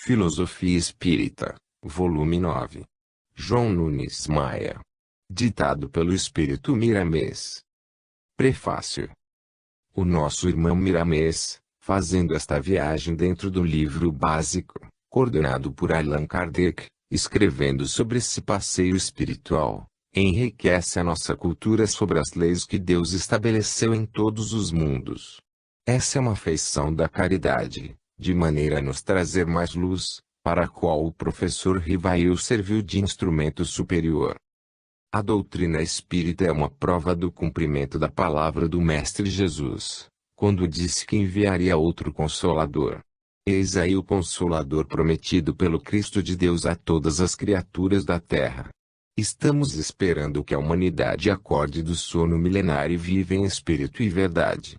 Filosofia Espírita, volume 9. João Nunes Maia. Ditado pelo Espírito Miramês. Prefácio. O nosso irmão Miramês, fazendo esta viagem dentro do livro básico, coordenado por Allan Kardec, escrevendo sobre esse passeio espiritual, enriquece a nossa cultura sobre as leis que Deus estabeleceu em todos os mundos. Essa é uma feição da caridade, de maneira a nos trazer mais luz, para a qual o professor Rivail serviu de instrumento superior. A doutrina espírita é uma prova do cumprimento da palavra do Mestre Jesus, quando disse que enviaria outro Consolador. Eis aí o Consolador prometido pelo Cristo de Deus a todas as criaturas da terra. Estamos esperando que a humanidade acorde do sono milenar e viva em espírito e verdade.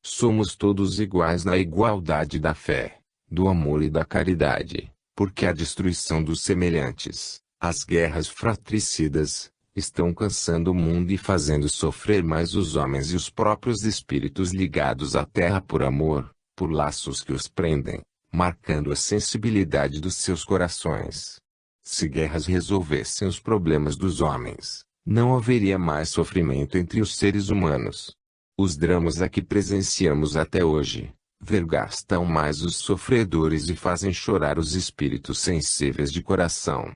Somos todos iguais na igualdade da fé, do amor e da caridade, porque a destruição dos semelhantes, as guerras fratricidas, estão cansando o mundo e fazendo sofrer mais os homens e os próprios espíritos ligados à terra por amor, por laços que os prendem, marcando a sensibilidade dos seus corações. Se guerras resolvessem os problemas dos homens, não haveria mais sofrimento entre os seres humanos. Os dramas a que presenciamos até hoje, vergastam mais os sofredores e fazem chorar os espíritos sensíveis de coração.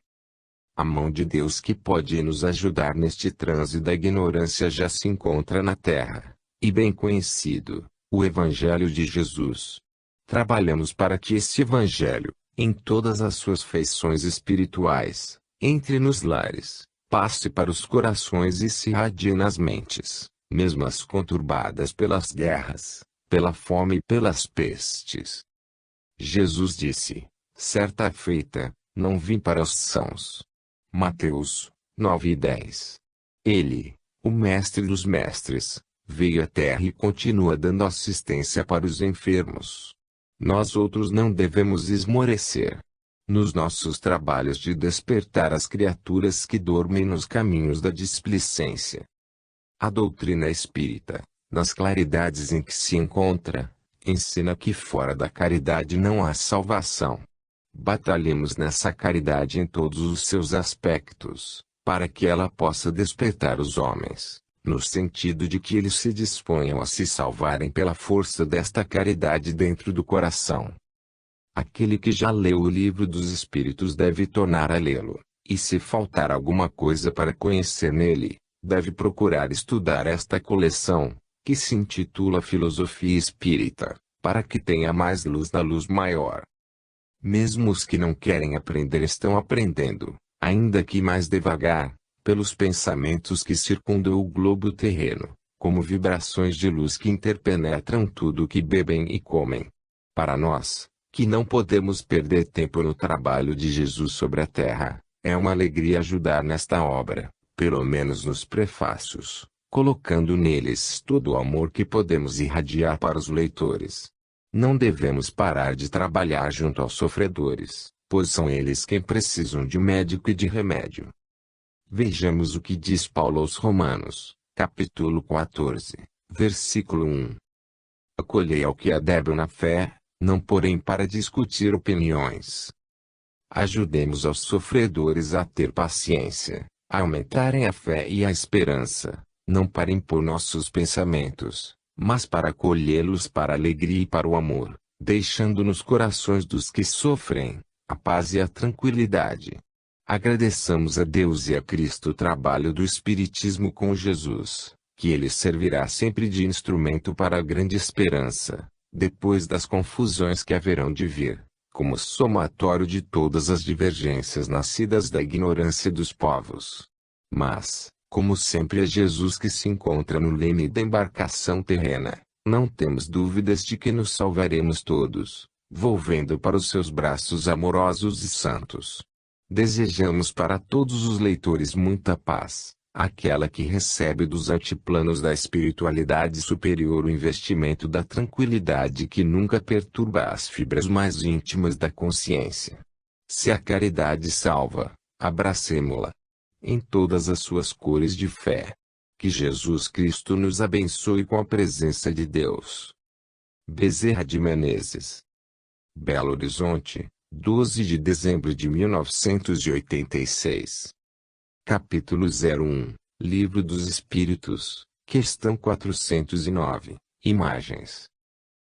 A mão de Deus que pode nos ajudar neste transe da ignorância já se encontra na terra, e bem conhecido, o Evangelho de Jesus. Trabalhamos para que esse Evangelho, em todas as suas feições espirituais, entre nos lares, passe para os corações e se irradie nas mentes, mesmo as conturbadas pelas guerras, pela fome e pelas pestes. Jesus disse, certa feita, não vim para os sãos. Mateus 9:10. Ele, o Mestre dos Mestres, veio à terra e continua dando assistência para os enfermos. Nós outros não devemos esmorecer nos nossos trabalhos de despertar as criaturas que dormem nos caminhos da displicência. A doutrina espírita, nas claridades em que se encontra, ensina que fora da caridade não há salvação. Batalhemos nessa caridade em todos os seus aspectos, para que ela possa despertar os homens, no sentido de que eles se disponham a se salvarem pela força desta caridade dentro do coração. Aquele que já leu o livro dos Espíritos deve tornar a lê-lo, e se faltar alguma coisa para conhecer nele, deve procurar estudar esta coleção, que se intitula Filosofia Espírita, para que tenha mais luz na luz maior. Mesmo os que não querem aprender estão aprendendo, ainda que mais devagar, pelos pensamentos que circundam o globo terreno, como vibrações de luz que interpenetram tudo o que bebem e comem. Para nós, que não podemos perder tempo no trabalho de Jesus sobre a terra, é uma alegria ajudar nesta obra, pelo menos nos prefácios, colocando neles todo o amor que podemos irradiar para os leitores. Não devemos parar de trabalhar junto aos sofredores, pois são eles quem precisam de médico e de remédio. Vejamos o que diz Paulo aos Romanos, capítulo 14, versículo 1. Acolhei ao que é débil na fé, não porém para discutir opiniões. Ajudemos aos sofredores a ter paciência, a aumentarem a fé e a esperança, não para impor nossos pensamentos, mas para acolhê-los para a alegria e para o amor, deixando nos corações dos que sofrem, a paz e a tranquilidade. Agradeçamos a Deus e a Cristo o trabalho do Espiritismo com Jesus, que ele servirá sempre de instrumento para a grande esperança, depois das confusões que haverão de vir, como somatório de todas as divergências nascidas da ignorância dos povos. Mas, como sempre é Jesus que se encontra no leme da embarcação terrena, não temos dúvidas de que nos salvaremos todos, volvendo para os seus braços amorosos e santos. Desejamos para todos os leitores muita paz, aquela que recebe dos altiplanos da espiritualidade superior o investimento da tranquilidade que nunca perturba as fibras mais íntimas da consciência. Se a caridade salva, abracemo-la em todas as suas cores de fé. Que Jesus Cristo nos abençoe com a presença de Deus. Bezerra de Menezes. Belo Horizonte, 12 de dezembro de 1986. Capítulo 01, Livro dos Espíritos, questão 409, Imagens.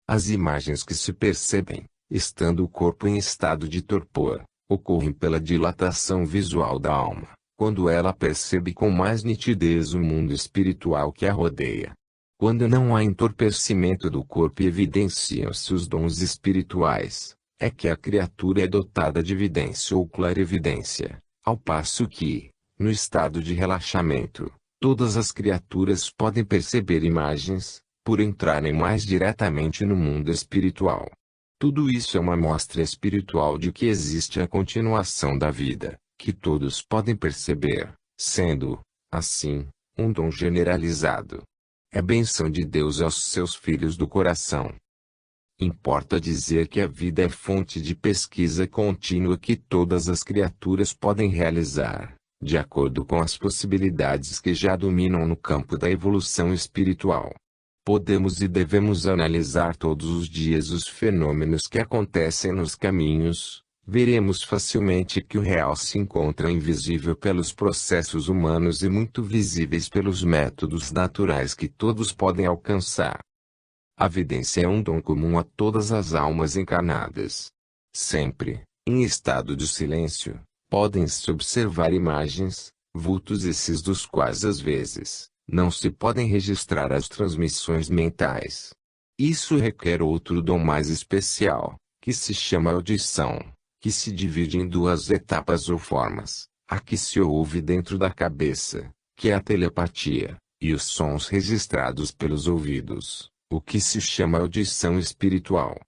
As imagens que se percebem, estando o corpo em estado de torpor, ocorrem pela dilatação visual da alma, quando ela percebe com mais nitidez o mundo espiritual que a rodeia. Quando não há entorpecimento do corpo e evidenciam-se os dons espirituais, é que a criatura é dotada de vidência ou clarevidência, ao passo que, no estado de relaxamento, todas as criaturas podem perceber imagens, por entrarem mais diretamente no mundo espiritual. Tudo isso é uma mostra espiritual de que existe a continuação da vida, que todos podem perceber, sendo, assim, um dom generalizado. É bênção de Deus aos seus filhos do coração. Importa dizer que a vida é fonte de pesquisa contínua que todas as criaturas podem realizar, de acordo com as possibilidades que já dominam no campo da evolução espiritual. Podemos e devemos analisar todos os dias os fenômenos que acontecem nos caminhos. Veremos facilmente que o real se encontra invisível pelos processos humanos e muito visíveis pelos métodos naturais que todos podem alcançar. A vidência é um dom comum a todas as almas encarnadas. Sempre, em estado de silêncio, podem-se observar imagens, vultos esses dos quais às vezes, não se podem registrar as transmissões mentais. Isso requer outro dom mais especial, que se chama audição, que se divide em duas etapas ou formas: a que se ouve dentro da cabeça, que é a telepatia, e os sons registrados pelos ouvidos, o que se chama audição espiritual.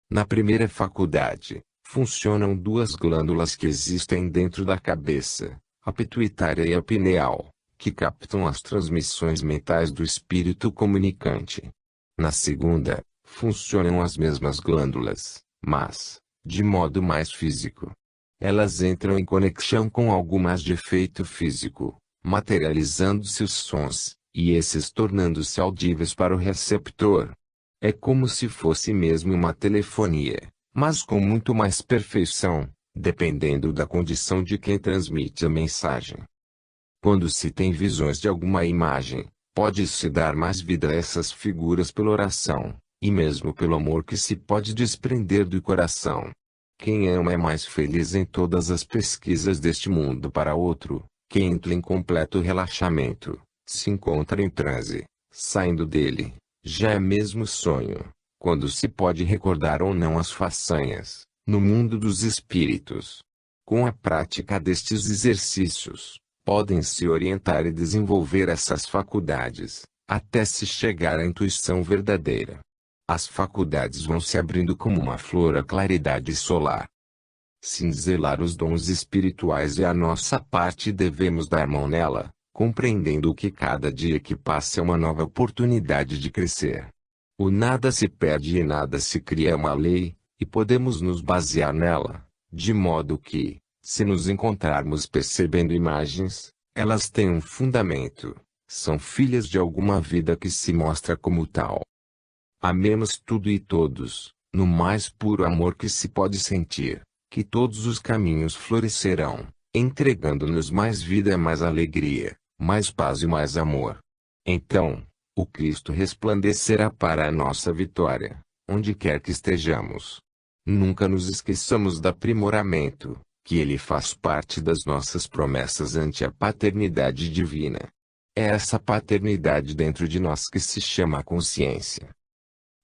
Na primeira faculdade, funcionam duas glândulas que existem dentro da cabeça, a pituitária e a pineal, que captam as transmissões mentais do espírito comunicante. Na segunda, funcionam as mesmas glândulas, mas, de modo mais físico. Elas entram em conexão com algo mais de efeito físico, materializando-se os sons, e esses tornando-se audíveis para o receptor. É como se fosse mesmo uma telefonia, mas com muito mais perfeição, dependendo da condição de quem transmite a mensagem. Quando se tem visões de alguma imagem, pode-se dar mais vida a essas figuras pela oração, e mesmo pelo amor que se pode desprender do coração. Quem ama é mais feliz em todas as pesquisas deste mundo para outro. Quem entra em completo relaxamento, se encontra em transe, saindo dele, já é mesmo sonho, quando se pode recordar ou não as façanhas, no mundo dos espíritos. Com a prática destes exercícios, podem-se orientar e desenvolver essas faculdades, até se chegar à intuição verdadeira. As faculdades vão se abrindo como uma flor à claridade solar. Cinzelar os dons espirituais é a nossa parte e devemos dar mão nela, compreendendo que cada dia que passa é uma nova oportunidade de crescer. O nada se perde e nada se cria é uma lei, e podemos nos basear nela, de modo que, se nos encontrarmos percebendo imagens, elas têm um fundamento, são filhas de alguma vida que se mostra como tal. Amemos tudo e todos, no mais puro amor que se pode sentir, que todos os caminhos florescerão, entregando-nos mais vida e mais alegria, mais paz e mais amor. Então, o Cristo resplandecerá para a nossa vitória, onde quer que estejamos. Nunca nos esqueçamos do aprimoramento, que ele faz parte das nossas promessas ante a paternidade divina. É essa paternidade dentro de nós que se chama consciência.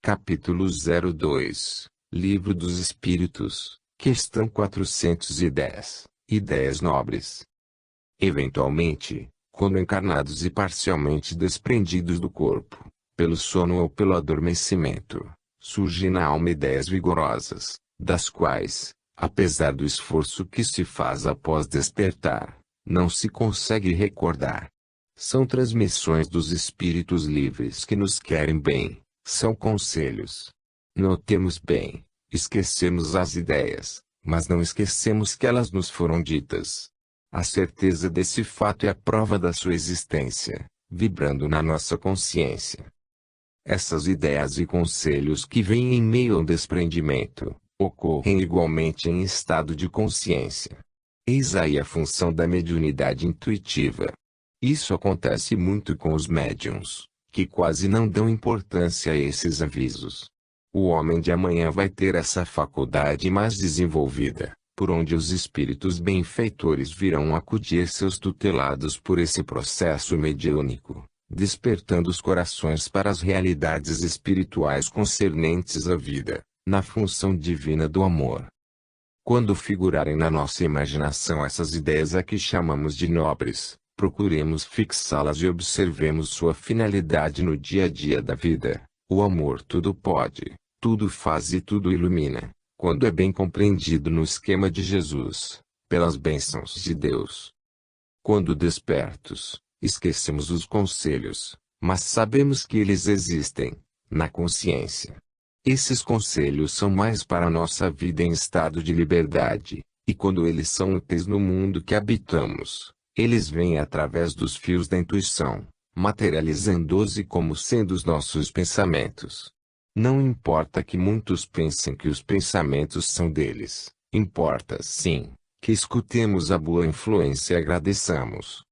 Capítulo 02, Livro dos Espíritos, questão 410, Ideias Nobres. Eventualmente, quando encarnados e parcialmente desprendidos do corpo, pelo sono ou pelo adormecimento, surgem na alma ideias vigorosas, das quais, apesar do esforço que se faz após despertar, não se consegue recordar. São transmissões dos espíritos livres que nos querem bem, são conselhos. Notemos bem, esquecemos as ideias, mas não esquecemos que elas nos foram ditas. A certeza desse fato é a prova da sua existência, vibrando na nossa consciência. Essas ideias e conselhos que vêm em meio ao desprendimento, ocorrem igualmente em estado de consciência. Eis aí a função da mediunidade intuitiva. Isso acontece muito com os médiuns, que quase não dão importância a esses avisos. O homem de amanhã vai ter essa faculdade mais desenvolvida, por onde os espíritos benfeitores virão acudir seus tutelados por esse processo mediúnico, despertando os corações para as realidades espirituais concernentes à vida, na função divina do amor. Quando figurarem na nossa imaginação essas ideias a que chamamos de nobres, procuremos fixá-las e observemos sua finalidade no dia a dia da vida. O amor tudo pode, tudo faz e tudo ilumina, quando é bem compreendido no esquema de Jesus, pelas bênçãos de Deus. Quando despertos, esquecemos os conselhos, mas sabemos que eles existem, na consciência. Esses conselhos são mais para a nossa vida em estado de liberdade, e quando eles são úteis no mundo que habitamos, eles vêm através dos fios da intuição, materializando-se como sendo os nossos pensamentos. Não importa que muitos pensem que os pensamentos são deles, importa sim, que escutemos a boa influência e agradeçamos.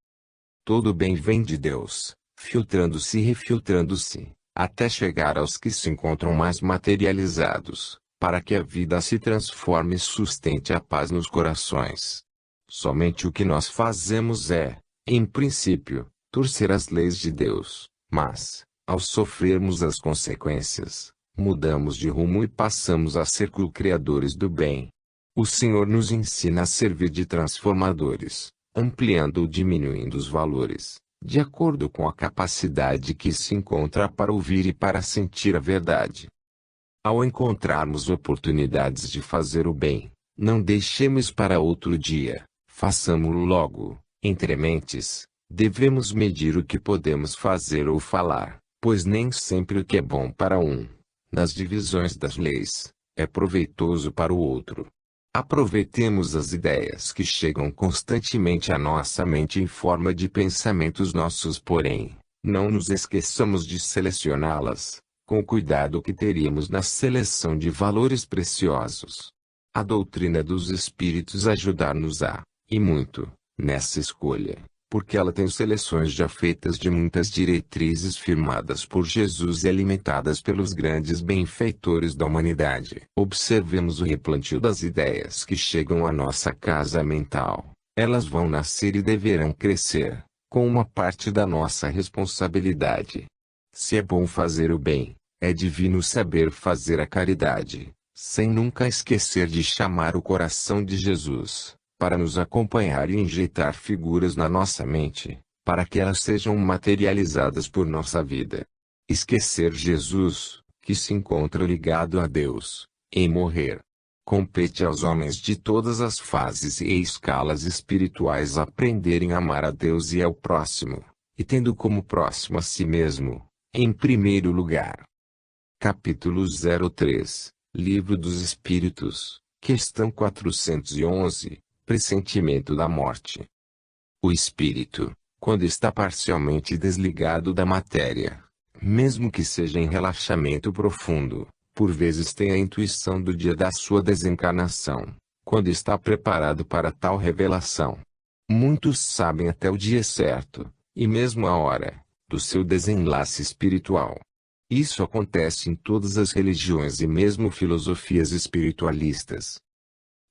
Todo bem vem de Deus, filtrando-se e refiltrando-se, até chegar aos que se encontram mais materializados, para que a vida se transforme e sustente a paz nos corações. Somente o que nós fazemos é, em princípio, torcer as leis de Deus, mas, ao sofrermos as consequências, mudamos de rumo e passamos a ser co-criadores do bem. O Senhor nos ensina a servir de transformadores, ampliando ou diminuindo os valores, de acordo com a capacidade que se encontra para ouvir e para sentir a verdade. Ao encontrarmos oportunidades de fazer o bem, não deixemos para outro dia, façamo-lo logo, entre mentes. Devemos medir o que podemos fazer ou falar, pois nem sempre o que é bom para um, nas divisões das leis, é proveitoso para o outro. Aproveitemos as ideias que chegam constantemente à nossa mente em forma de pensamentos nossos, porém, não nos esqueçamos de selecioná-las, com o cuidado que teríamos na seleção de valores preciosos. A doutrina dos espíritos ajudar-nos a, e muito, nessa escolha, porque ela tem seleções já feitas de muitas diretrizes firmadas por Jesus e alimentadas pelos grandes benfeitores da humanidade. Observemos o replantio das ideias que chegam à nossa casa mental. Elas vão nascer e deverão crescer, com uma parte da nossa responsabilidade. Se é bom fazer o bem, é divino saber fazer a caridade, sem nunca esquecer de chamar o coração de Jesus, para nos acompanhar e injetar figuras na nossa mente, para que elas sejam materializadas por nossa vida. Esquecer Jesus, que se encontra ligado a Deus, em morrer. Compete aos homens de todas as fases e escalas espirituais aprenderem a amar a Deus e ao próximo, e tendo como próximo a si mesmo, em primeiro lugar. Capítulo 03, Livro dos Espíritos, questão 411. Pressentimento da morte. O espírito, quando está parcialmente desligado da matéria, mesmo que seja em relaxamento profundo, por vezes tem a intuição do dia da sua desencarnação, quando está preparado para tal revelação. Muitos sabem até o dia certo, e mesmo a hora, do seu desenlace espiritual. Isso acontece em todas as religiões e mesmo filosofias espiritualistas.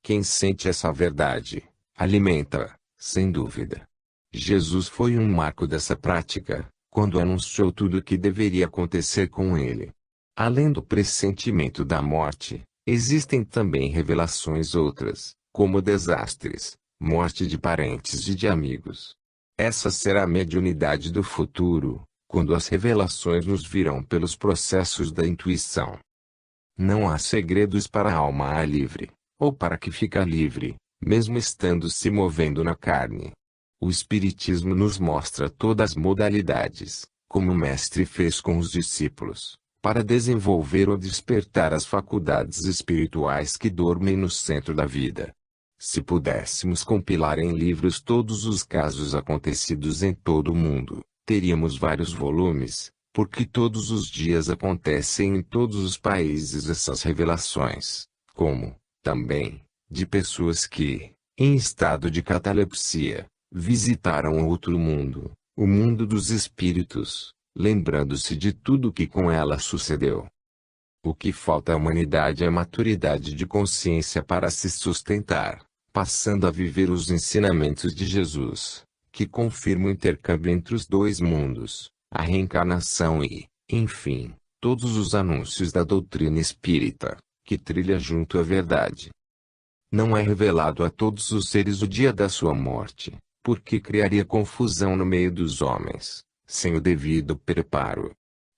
Quem sente essa verdade, alimenta-a, sem dúvida. Jesus foi um marco dessa prática, quando anunciou tudo o que deveria acontecer com ele. Além do pressentimento da morte, existem também revelações outras, como desastres, morte de parentes e de amigos. Essa será a mediunidade do futuro, quando as revelações nos virão pelos processos da intuição. Não há segredos para a alma livre, ou para que fica livre, mesmo estando se movendo na carne. O Espiritismo nos mostra todas as modalidades, como o Mestre fez com os discípulos, para desenvolver ou despertar as faculdades espirituais que dormem no centro da vida. Se pudéssemos compilar em livros todos os casos acontecidos em todo o mundo, teríamos vários volumes, porque todos os dias acontecem em todos os países essas revelações, como, também, de pessoas que, em estado de catalepsia, visitaram outro mundo, o mundo dos espíritos, lembrando-se de tudo o que com ela sucedeu. O que falta à humanidade é maturidade de consciência para se sustentar, passando a viver os ensinamentos de Jesus, que confirma o intercâmbio entre os dois mundos, a reencarnação e, enfim, todos os anúncios da doutrina espírita, que trilha junto à verdade. Não é revelado a todos os seres o dia da sua morte, porque criaria confusão no meio dos homens, sem o devido preparo.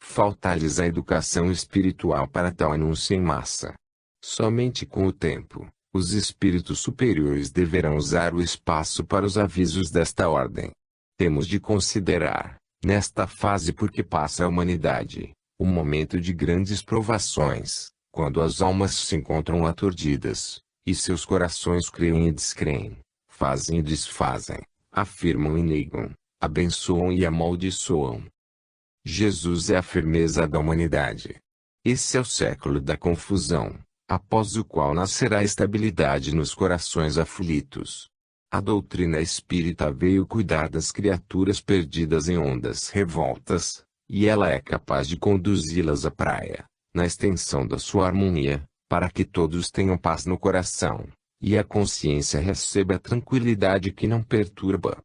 Falta-lhes a educação espiritual para tal anúncio em massa. Somente com o tempo, os espíritos superiores deverão usar o espaço para os avisos desta ordem. Temos de considerar, nesta fase por que passa a humanidade, um momento de grandes provações, quando as almas se encontram aturdidas, e seus corações creem e descreem, fazem e desfazem, afirmam e negam, abençoam e amaldiçoam. Jesus é a firmeza da humanidade. Esse é o século da confusão, após o qual nascerá a estabilidade nos corações aflitos. A doutrina espírita veio cuidar das criaturas perdidas em ondas revoltas, e ela é capaz de conduzi-las à praia, na extensão da sua harmonia, para que todos tenham paz no coração, e a consciência receba a tranquilidade que não perturba.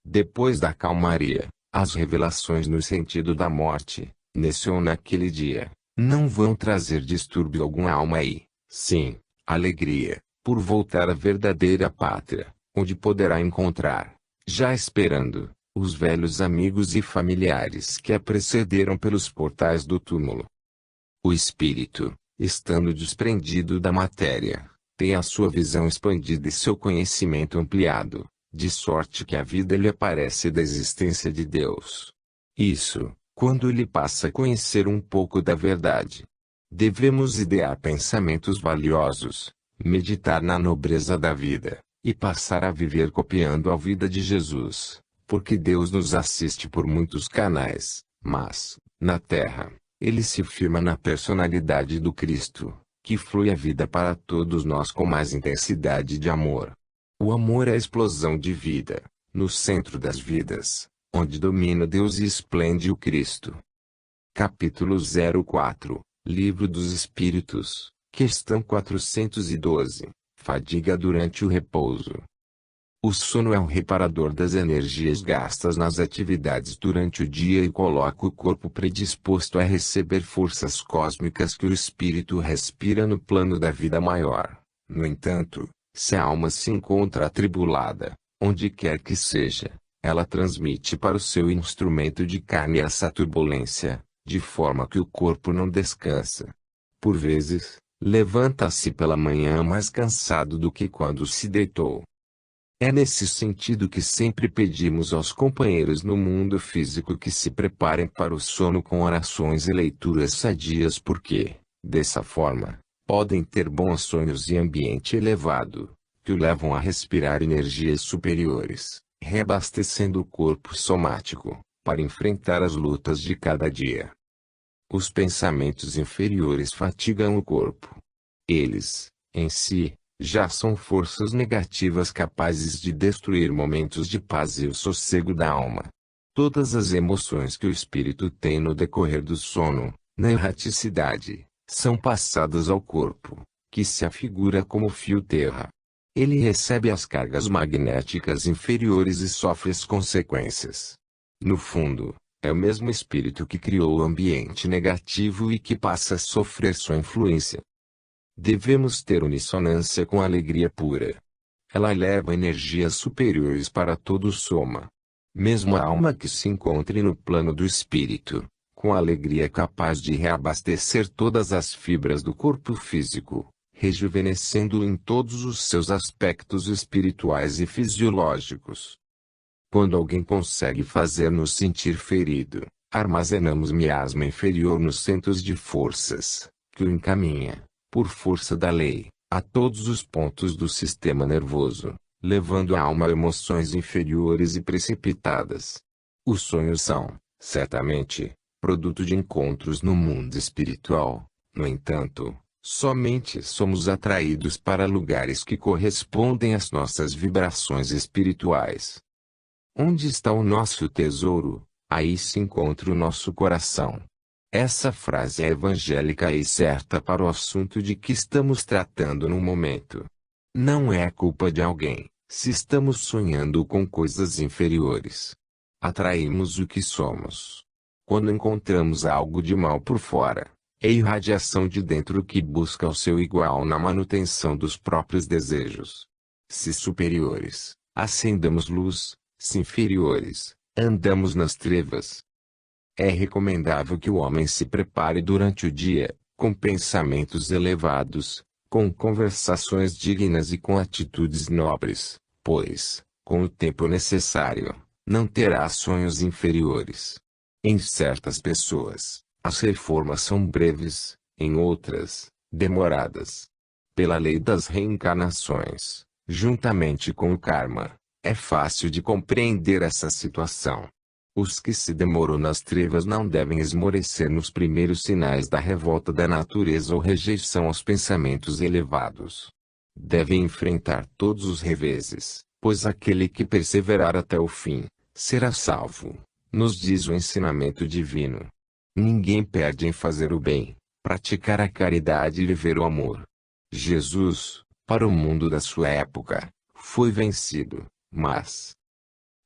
Depois da calmaria, as revelações no sentido da morte, nesse ou naquele dia, não vão trazer distúrbio algum à alma e, sim, alegria, por voltar à verdadeira pátria, onde poderá encontrar, já esperando, os velhos amigos e familiares que a precederam pelos portais do túmulo. O espírito, estando desprendido da matéria, tem a sua visão expandida e seu conhecimento ampliado, de sorte que a vida lhe aparece da existência de Deus. Isso, quando ele passa a conhecer um pouco da verdade. Devemos idear pensamentos valiosos, meditar na nobreza da vida, e passar a viver copiando a vida de Jesus, porque Deus nos assiste por muitos canais, mas, na terra, ele se firma na personalidade do Cristo, que flui a vida para todos nós com mais intensidade de amor. O amor é a explosão de vida, no centro das vidas, onde domina Deus e esplende o Cristo. Capítulo 04, Livro dos Espíritos, questão 412, Fadiga durante o repouso. O sono é um reparador das energias gastas nas atividades durante o dia e coloca o corpo predisposto a receber forças cósmicas que o espírito respira no plano da vida maior. No entanto, se a alma se encontra atribulada, onde quer que seja, ela transmite para o seu instrumento de carne essa turbulência, de forma que o corpo não descansa. Por vezes, levanta-se pela manhã mais cansado do que quando se deitou. É nesse sentido que sempre pedimos aos companheiros no mundo físico que se preparem para o sono com orações e leituras sadias porque, dessa forma, podem ter bons sonhos e ambiente elevado, que o levam a respirar energias superiores, reabastecendo o corpo somático, para enfrentar as lutas de cada dia. Os pensamentos inferiores fatigam o corpo. Eles, em si, já são forças negativas capazes de destruir momentos de paz e o sossego da alma. Todas as emoções que o espírito tem no decorrer do sono, na erraticidade, são passadas ao corpo, que se afigura como fio terra. Ele recebe as cargas magnéticas inferiores e sofre as consequências. No fundo, é o mesmo espírito que criou o ambiente negativo e que passa a sofrer sua influência. Devemos ter unissonância com a alegria pura. Ela eleva energias superiores para todo o soma. Mesmo a alma que se encontre no plano do espírito, com alegria é capaz de reabastecer todas as fibras do corpo físico, rejuvenescendo-o em todos os seus aspectos espirituais e fisiológicos. Quando alguém consegue fazer-nos sentir ferido, armazenamos miasma inferior nos centros de forças, que o encaminha, por força da lei, a todos os pontos do sistema nervoso, levando a alma a emoções inferiores e precipitadas. Os sonhos são, certamente, produto de encontros no mundo espiritual. No entanto, Somente somos atraídos para lugares que correspondem às nossas vibrações espirituais. Onde está o nosso tesouro, aí se encontra o nosso coração. Essa frase é evangélica e certa para o assunto de que estamos tratando no momento. Não é culpa de alguém, se estamos sonhando com coisas inferiores. Atraímos o que somos. Quando encontramos algo de mal por fora, é irradiação de dentro que busca o seu igual na manutenção dos próprios desejos. Se superiores, acendamos luz, se inferiores, andamos nas trevas. É recomendável que o homem se prepare durante o dia, com pensamentos elevados, com conversações dignas e com atitudes nobres, pois, com o tempo necessário, não terá sonhos inferiores. Em certas pessoas, as reformas são breves, em outras, demoradas. Pela lei das reencarnações, juntamente com o karma, é fácil de compreender essa situação. Os que se demoram nas trevas não devem esmorecer nos primeiros sinais da revolta da natureza ou rejeição aos pensamentos elevados. Devem enfrentar todos os reveses, pois aquele que perseverar até o fim, será salvo, nos diz o ensinamento divino. Ninguém perde em fazer o bem, praticar a caridade e viver o amor. Jesus, para o mundo da sua época, foi vencido, mas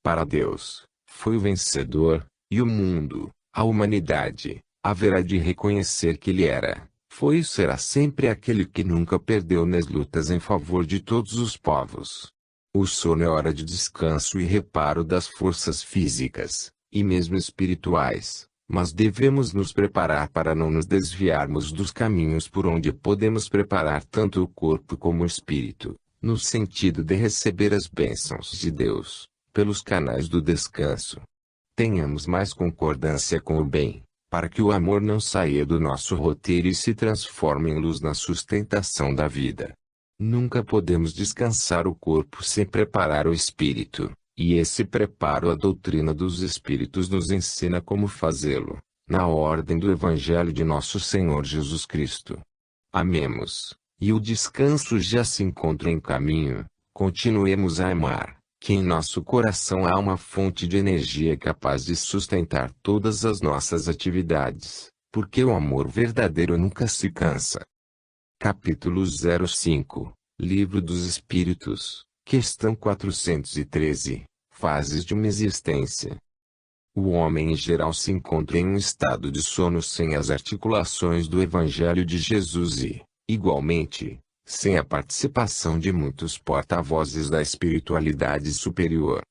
para Deus, foi o vencedor, e o mundo, a humanidade, haverá de reconhecer que ele era, foi e será sempre aquele que nunca perdeu nas lutas em favor de todos os povos. O sono é hora de descanso e reparo das forças físicas, e mesmo espirituais, mas devemos nos preparar para não nos desviarmos dos caminhos por onde podemos preparar tanto o corpo como o espírito, no sentido de receber as bênçãos de Deus, pelos canais do descanso. Tenhamos mais concordância com o bem, para que o amor não saia do nosso roteiro e se transforme em luz na sustentação da vida. Nunca podemos descansar o corpo sem preparar o espírito, e esse preparo a doutrina dos espíritos nos ensina como fazê-lo, na ordem do Evangelho de nosso Senhor Jesus Cristo. Amemos, e o descanso já se encontra em caminho, continuemos a amar, que em nosso coração há uma fonte de energia capaz de sustentar todas as nossas atividades, porque o amor verdadeiro nunca se cansa. Capítulo 05, Livro dos Espíritos, Questão 413, Fases de uma existência. O homem em geral se encontra em um estado de sono sem as articulações do Evangelho de Jesus e, igualmente, sem a participação de muitos porta-vozes da espiritualidade superior.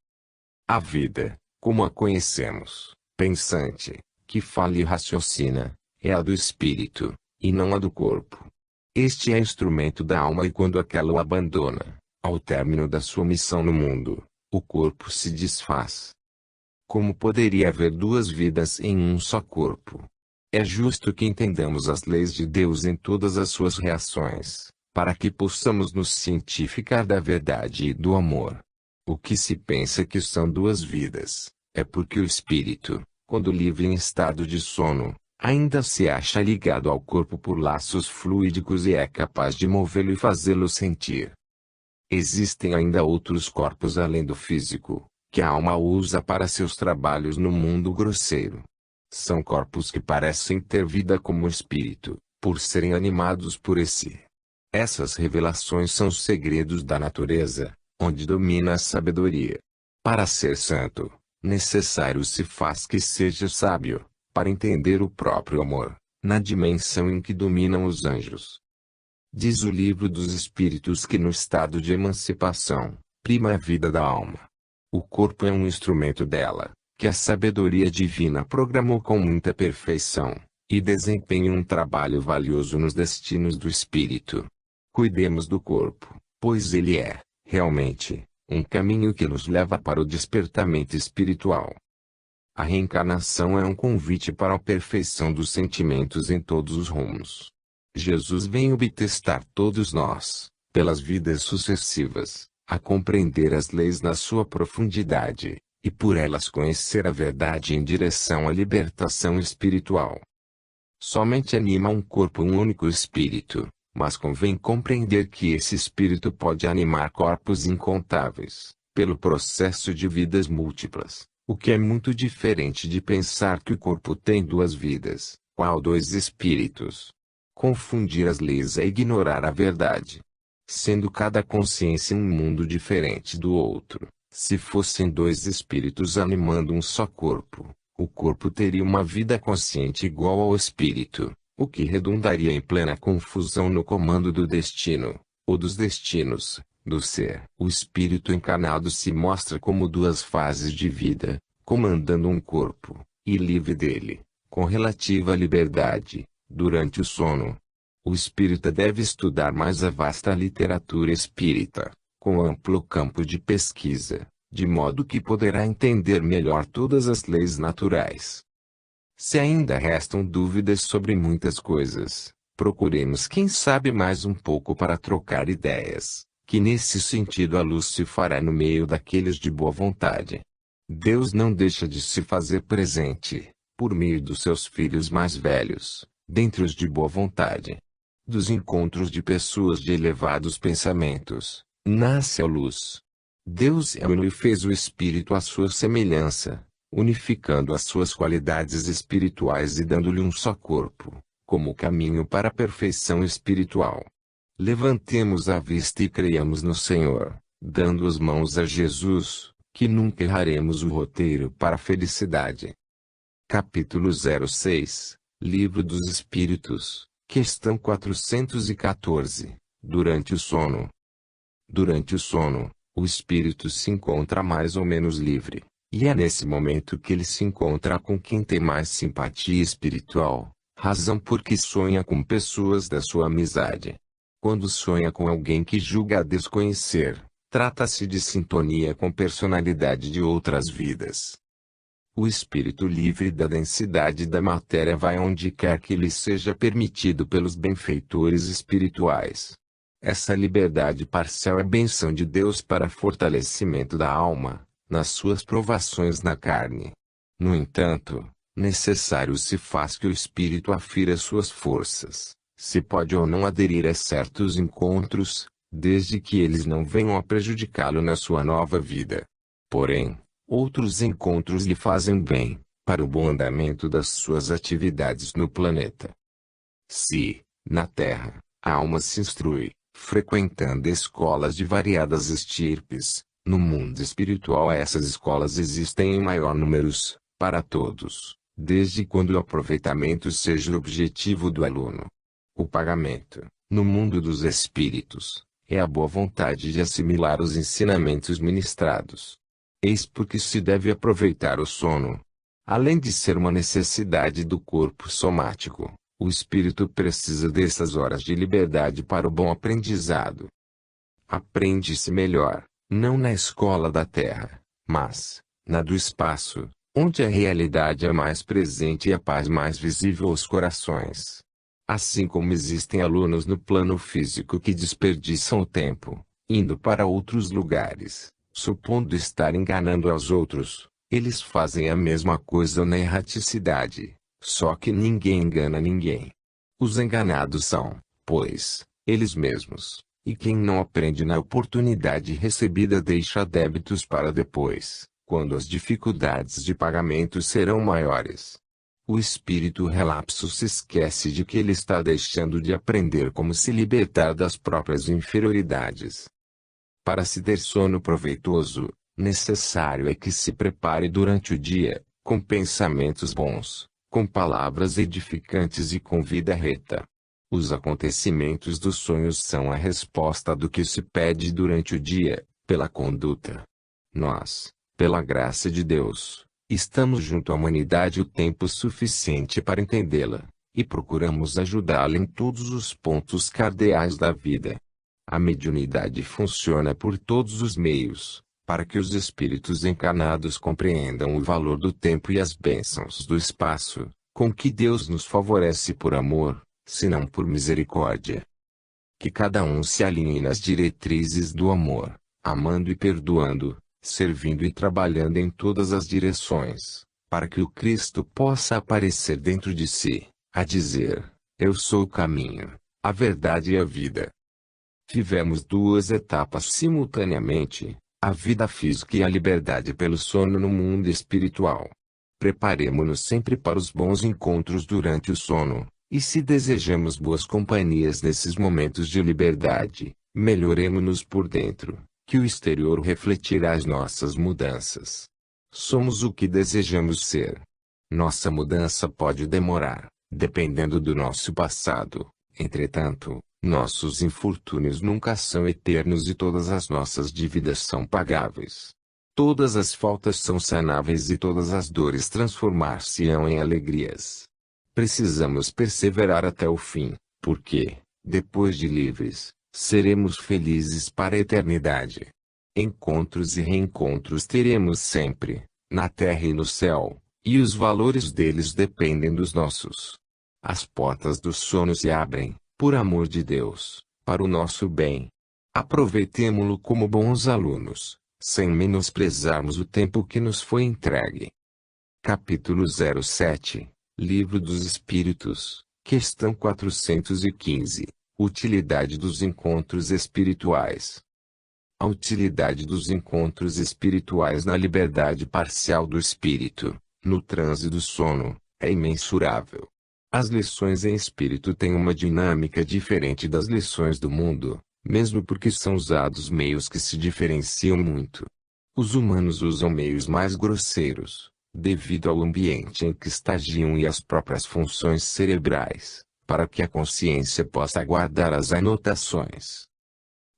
A vida, como a conhecemos, pensante, que fala e raciocina, é a do espírito, e não a do corpo. Este é instrumento da alma e quando aquela o abandona, ao término da sua missão no mundo, o corpo se desfaz. Como poderia haver duas vidas em um só corpo? É justo que entendamos as leis de Deus em todas as suas reações, para que possamos nos cientificar da verdade e do amor. O que se pensa que são duas vidas, é porque o espírito, quando livre em estado de sono, ainda se acha ligado ao corpo por laços fluídicos e é capaz de movê-lo e fazê-lo sentir. Existem ainda outros corpos além do físico, que a alma usa para seus trabalhos no mundo grosseiro. São corpos que parecem ter vida como o espírito, por serem animados por esse. Essas revelações são os segredos da natureza, onde domina a sabedoria. Para ser santo, necessário se faz que seja sábio, para entender o próprio amor, na dimensão em que dominam os anjos. Diz o Livro dos Espíritos que no estado de emancipação, prima a vida da alma. O corpo é um instrumento dela, que a sabedoria divina programou com muita perfeição, e desempenha um trabalho valioso nos destinos do espírito. Cuidemos do corpo, pois ele é, realmente, um caminho que nos leva para o despertamento espiritual. A reencarnação é um convite para a perfeição dos sentimentos em todos os rumos. Jesus vem obtestar todos nós, pelas vidas sucessivas, a compreender as leis na sua profundidade, e por elas conhecer a verdade em direção à libertação espiritual. Somente anima um corpo um único espírito, mas convém compreender que esse espírito pode animar corpos incontáveis, pelo processo de vidas múltiplas, o que é muito diferente de pensar que o corpo tem duas vidas, qual dois espíritos. Confundir as leis é ignorar a verdade. Sendo cada consciência um mundo diferente do outro, se fossem dois espíritos animando um só corpo, o corpo teria uma vida consciente igual ao espírito, o que redundaria em plena confusão no comando do destino, ou dos destinos, do ser. O espírito encarnado se mostra como duas fases de vida, comandando um corpo, e livre dele, com relativa liberdade, durante o sono. O espírita deve estudar mais a vasta literatura espírita, com amplo campo de pesquisa, de modo que poderá entender melhor todas as leis naturais. Se ainda restam dúvidas sobre muitas coisas, procuremos quem sabe mais um pouco para trocar ideias, que nesse sentido a luz se fará no meio daqueles de boa vontade. Deus não deixa de se fazer presente, por meio dos seus filhos mais velhos, dentre os de boa vontade. Dos encontros de pessoas de elevados pensamentos, nasce a luz. Deus é uno e fez o Espírito à sua semelhança, unificando as suas qualidades espirituais e dando-lhe um só corpo, como caminho para a perfeição espiritual. Levantemos a vista e creiamos no Senhor, dando as mãos a Jesus, que nunca erraremos o roteiro para a felicidade. Capítulo 06, Livro dos Espíritos. Questão 414. Durante o sono. Durante o sono, o espírito se encontra mais ou menos livre, e é nesse momento que ele se encontra com quem tem mais simpatia espiritual, razão por que sonha com pessoas da sua amizade. Quando sonha com alguém que julga a desconhecer, trata-se de sintonia com personalidade de outras vidas. O espírito livre da densidade da matéria vai onde quer que lhe seja permitido pelos benfeitores espirituais. Essa liberdade parcial é bênção de Deus para fortalecimento da alma, nas suas provações na carne. No entanto, necessário se faz que o espírito afira suas forças, se pode ou não aderir a certos encontros, desde que eles não venham a prejudicá-lo na sua nova vida. Porém, outros encontros lhe fazem bem, para o bom andamento das suas atividades no planeta. Se, na Terra, a alma se instrui, frequentando escolas de variadas estirpes, no mundo espiritual essas escolas existem em maior números, para todos, desde quando o aproveitamento seja o objetivo do aluno. O pagamento, no mundo dos espíritos, é a boa vontade de assimilar os ensinamentos ministrados. Eis porque se deve aproveitar o sono. Além de ser uma necessidade do corpo somático, o espírito precisa dessas horas de liberdade para o bom aprendizado. Aprende-se melhor, não na escola da terra, mas, na do espaço, onde a realidade é mais presente e a paz mais visível aos corações. Assim como existem alunos no plano físico que desperdiçam o tempo, indo para outros lugares, supondo estar enganando aos outros, eles fazem a mesma coisa na erraticidade, só que ninguém engana ninguém. Os enganados são, pois, eles mesmos, e quem não aprende na oportunidade recebida deixa débitos para depois, quando as dificuldades de pagamento serão maiores. O espírito relapso se esquece de que ele está deixando de aprender como se libertar das próprias inferioridades. Para se ter sono proveitoso, necessário é que se prepare durante o dia, com pensamentos bons, com palavras edificantes e com vida reta. Os acontecimentos dos sonhos são a resposta do que se pede durante o dia, pela conduta. Nós, pela graça de Deus, estamos junto à humanidade o tempo suficiente para entendê-la, e procuramos ajudá-la em todos os pontos cardeais da vida. A mediunidade funciona por todos os meios, para que os espíritos encarnados compreendam o valor do tempo e as bênçãos do espaço, com que Deus nos favorece por amor, se não por misericórdia. Que cada um se alinhe nas diretrizes do amor, amando e perdoando, servindo e trabalhando em todas as direções, para que o Cristo possa aparecer dentro de si, a dizer: eu sou o caminho, a verdade e a vida. Vivemos duas etapas simultaneamente, a vida física e a liberdade pelo sono no mundo espiritual. Preparemo-nos sempre para os bons encontros durante o sono, e se desejamos boas companhias nesses momentos de liberdade, melhoremo-nos por dentro, que o exterior refletirá as nossas mudanças. Somos o que desejamos ser. Nossa mudança pode demorar, dependendo do nosso passado. Entretanto, nossos infortúnios nunca são eternos e todas as nossas dívidas são pagáveis. Todas as faltas são sanáveis e todas as dores transformar-se-ão em alegrias. Precisamos perseverar até o fim, porque, depois de livres, seremos felizes para a eternidade. Encontros e reencontros teremos sempre, na terra e no céu, e os valores deles dependem dos nossos. As portas do sono se abrem, por amor de Deus, para o nosso bem. Aproveitemo-lo como bons alunos, sem menosprezarmos o tempo que nos foi entregue. Capítulo 07, Livro dos Espíritos, questão 415, Utilidade dos encontros espirituais. A utilidade dos encontros espirituais na liberdade parcial do espírito, no transe do sono, é imensurável. As lições em espírito têm uma dinâmica diferente das lições do mundo, mesmo porque são usados meios que se diferenciam muito. Os humanos usam meios mais grosseiros, devido ao ambiente em que estagiam e às próprias funções cerebrais, para que a consciência possa guardar as anotações.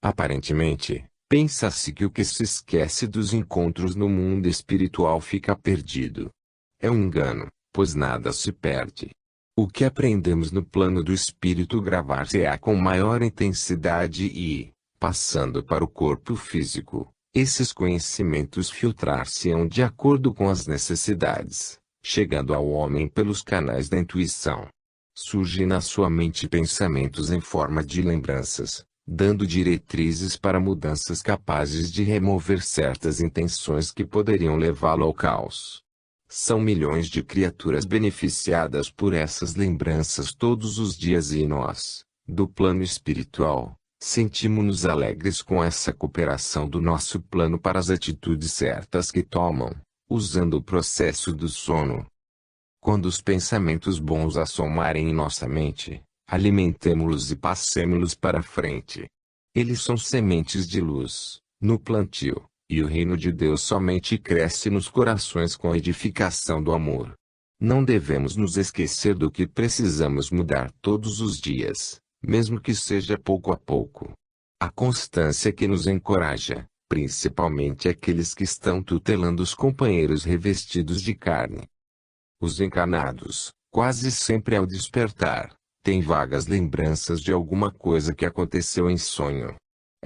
Aparentemente, pensa-se que o que se esquece dos encontros no mundo espiritual fica perdido. É um engano, pois nada se perde. O que aprendemos no plano do espírito gravar-se-á com maior intensidade e, passando para o corpo físico, esses conhecimentos filtrar-se-ão de acordo com as necessidades, chegando ao homem pelos canais da intuição. Surgem na sua mente pensamentos em forma de lembranças, dando diretrizes para mudanças capazes de remover certas intenções que poderiam levá-lo ao caos. São milhões de criaturas beneficiadas por essas lembranças todos os dias e nós, do plano espiritual, sentimos-nos alegres com essa cooperação do nosso plano para as atitudes certas que tomam, usando o processo do sono. Quando os pensamentos bons assomarem em nossa mente, alimentemo-los e passemo-los para frente. Eles são sementes de luz, no plantio. E o reino de Deus somente cresce nos corações com a edificação do amor. Não devemos nos esquecer do que precisamos mudar todos os dias, mesmo que seja pouco a pouco. A constância que nos encoraja, principalmente aqueles que estão tutelando os companheiros revestidos de carne. Os encarnados, quase sempre ao despertar, têm vagas lembranças de alguma coisa que aconteceu em sonho.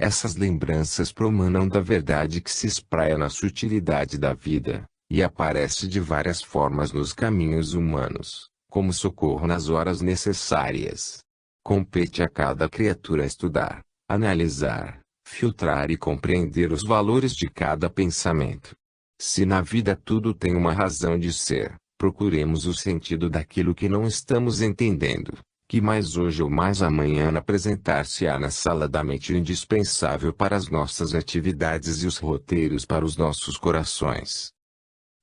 Essas lembranças promanam da verdade que se espraia na sutilidade da vida, e aparece de várias formas nos caminhos humanos, como socorro nas horas necessárias. Compete a cada criatura estudar, analisar, filtrar e compreender os valores de cada pensamento. Se na vida tudo tem uma razão de ser, procuremos o sentido daquilo que não estamos entendendo, que mais hoje ou mais amanhã apresentar-se-á na sala da mente indispensável para as nossas atividades e os roteiros para os nossos corações.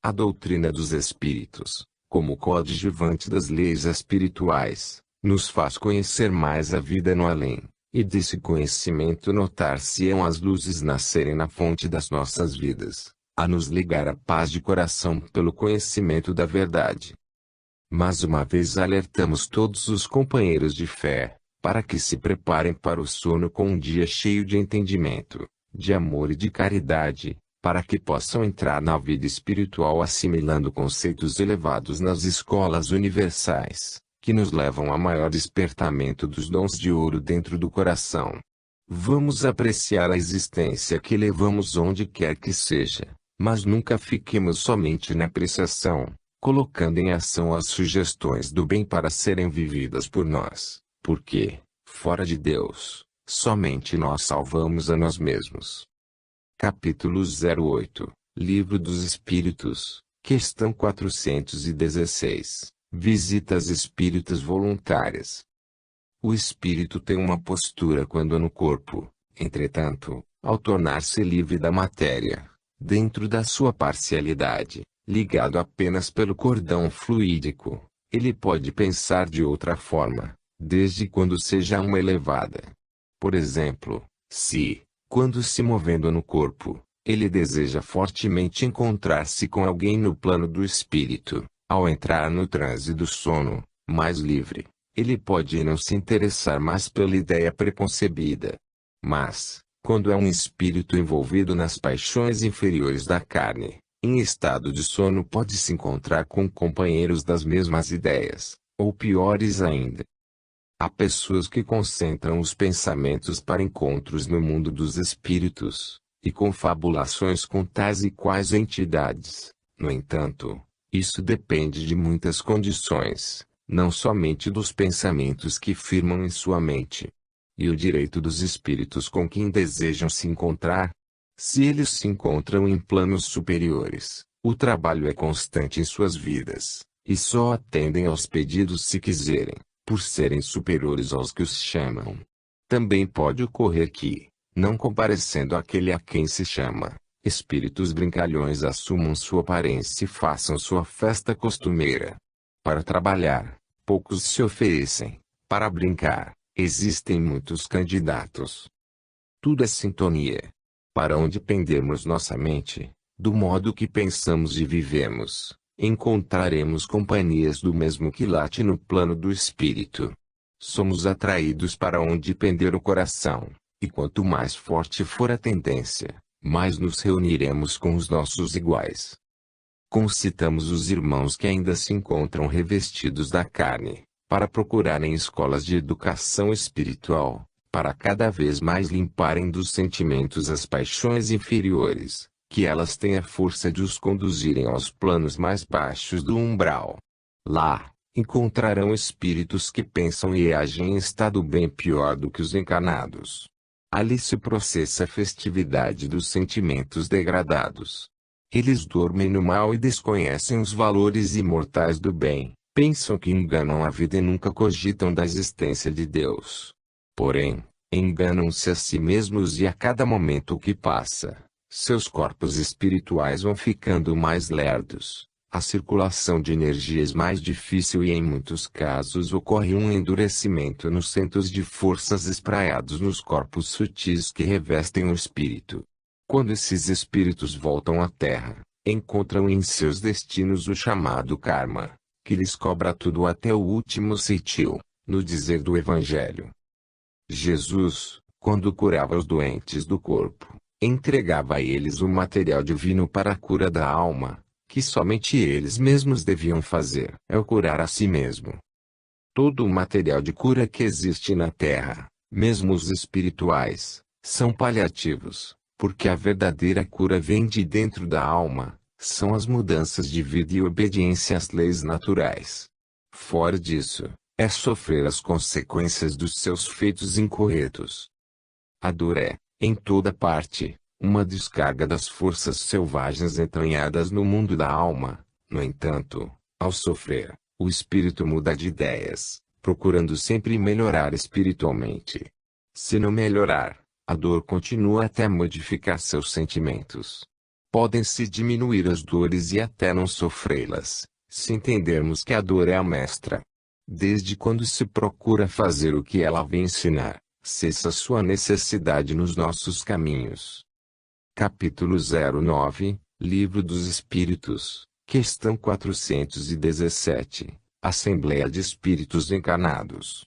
A doutrina dos espíritos, como coadjuvante das leis espirituais, nos faz conhecer mais a vida no além, e desse conhecimento notar-se-ão as luzes nascerem na fonte das nossas vidas, a nos ligar à paz de coração pelo conhecimento da verdade. Mas uma vez alertamos todos os companheiros de fé, para que se preparem para o sono com um dia cheio de entendimento, de amor e de caridade, para que possam entrar na vida espiritual assimilando conceitos elevados nas escolas universais, que nos levam a maior despertamento dos dons de ouro dentro do coração. Vamos apreciar a existência que levamos onde quer que seja, mas nunca fiquemos somente na apreciação, colocando em ação as sugestões do bem para serem vividas por nós, porque, fora de Deus, somente nós salvamos a nós mesmos. Capítulo 08, Livro dos Espíritos, questão 416, Visitas espíritas voluntárias. O espírito tem uma postura quando no corpo, entretanto, ao tornar-se livre da matéria, dentro da sua parcialidade, ligado apenas pelo cordão fluídico, ele pode pensar de outra forma, desde quando seja uma elevada. Por exemplo, se, quando se movendo no corpo, ele deseja fortemente encontrar-se com alguém no plano do espírito, ao entrar no transe do sono, mais livre, ele pode não se interessar mais pela ideia preconcebida. Mas, quando é um espírito envolvido nas paixões inferiores da carne, em estado de sono pode se encontrar com companheiros das mesmas ideias, ou piores ainda. Há pessoas que concentram os pensamentos para encontros no mundo dos espíritos, e confabulações com tais e quais entidades. No entanto, isso depende de muitas condições, não somente dos pensamentos que firmam em sua mente, e o direito dos espíritos com quem desejam se encontrar. Se eles se encontram em planos superiores, o trabalho é constante em suas vidas, e só atendem aos pedidos se quiserem, por serem superiores aos que os chamam. Também pode ocorrer que, não comparecendo aquele a quem se chama, espíritos brincalhões assumam sua aparência e façam sua festa costumeira. Para trabalhar, poucos se oferecem. Para brincar, existem muitos candidatos. Tudo é sintonia. Para onde pendermos nossa mente, do modo que pensamos e vivemos, encontraremos companhias do mesmo quilate no plano do espírito. Somos atraídos para onde pender o coração, e quanto mais forte for a tendência, mais nos reuniremos com os nossos iguais. Concitamos os irmãos que ainda se encontram revestidos da carne, para procurarem escolas de educação espiritual, para cada vez mais limparem dos sentimentos as paixões inferiores, que elas têm a força de os conduzirem aos planos mais baixos do umbral. Lá, encontrarão espíritos que pensam e agem em estado bem pior do que os encarnados. Ali se processa a festividade dos sentimentos degradados. Eles dormem no mal e desconhecem os valores imortais do bem, pensam que enganam a vida e nunca cogitam da existência de Deus. Porém, enganam-se a si mesmos e a cada momento que passa, seus corpos espirituais vão ficando mais lerdos, a circulação de energias mais difícil e em muitos casos ocorre um endurecimento nos centros de forças espraiados nos corpos sutis que revestem o espírito. Quando esses espíritos voltam à Terra, encontram em seus destinos o chamado karma, que lhes cobra tudo até o último centil, no dizer do Evangelho. Jesus, quando curava os doentes do corpo, entregava a eles o material divino para a cura da alma, que somente eles mesmos deviam fazer. É o curar a si mesmo. Todo o material de cura que existe na Terra, mesmo os espirituais, são paliativos, porque a verdadeira cura vem de dentro da alma, são as mudanças de vida e obediência às leis naturais. Fora disso, é sofrer as consequências dos seus feitos incorretos. A dor é, em toda parte, uma descarga das forças selvagens entranhadas no mundo da alma. No entanto, ao sofrer, o espírito muda de ideias, procurando sempre melhorar espiritualmente. Se não melhorar, a dor continua até modificar seus sentimentos. Podem-se diminuir as dores e até não sofrê-las, se entendermos que a dor é a mestra. Desde quando se procura fazer o que ela vem ensinar, cessa sua necessidade nos nossos caminhos. Capítulo 09, Livro dos Espíritos, questão 417, Assembleia de Espíritos Encarnados.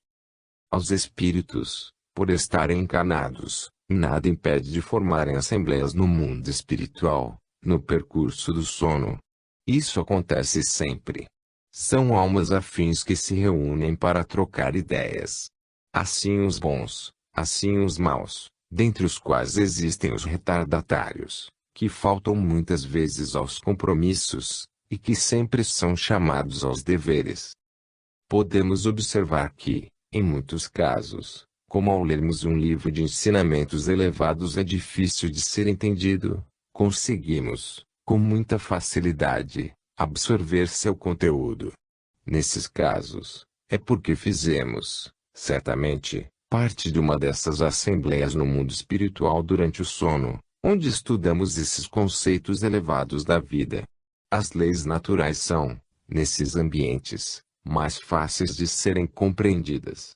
Aos espíritos, por estarem encarnados, nada impede de formarem assembleias no mundo espiritual, no percurso do sono. Isso acontece sempre. São almas afins que se reúnem para trocar ideias. Assim os bons, assim os maus, dentre os quais existem os retardatários, que faltam muitas vezes aos compromissos, e que sempre são chamados aos deveres. Podemos observar que, em muitos casos, como ao lermos um livro de ensinamentos elevados é difícil de ser entendido, conseguimos, com muita facilidade, absorver seu conteúdo. Nesses casos, é porque fizemos, certamente, parte de uma dessas assembleias no mundo espiritual durante o sono, onde estudamos esses conceitos elevados da vida. As leis naturais são, nesses ambientes, mais fáceis de serem compreendidas.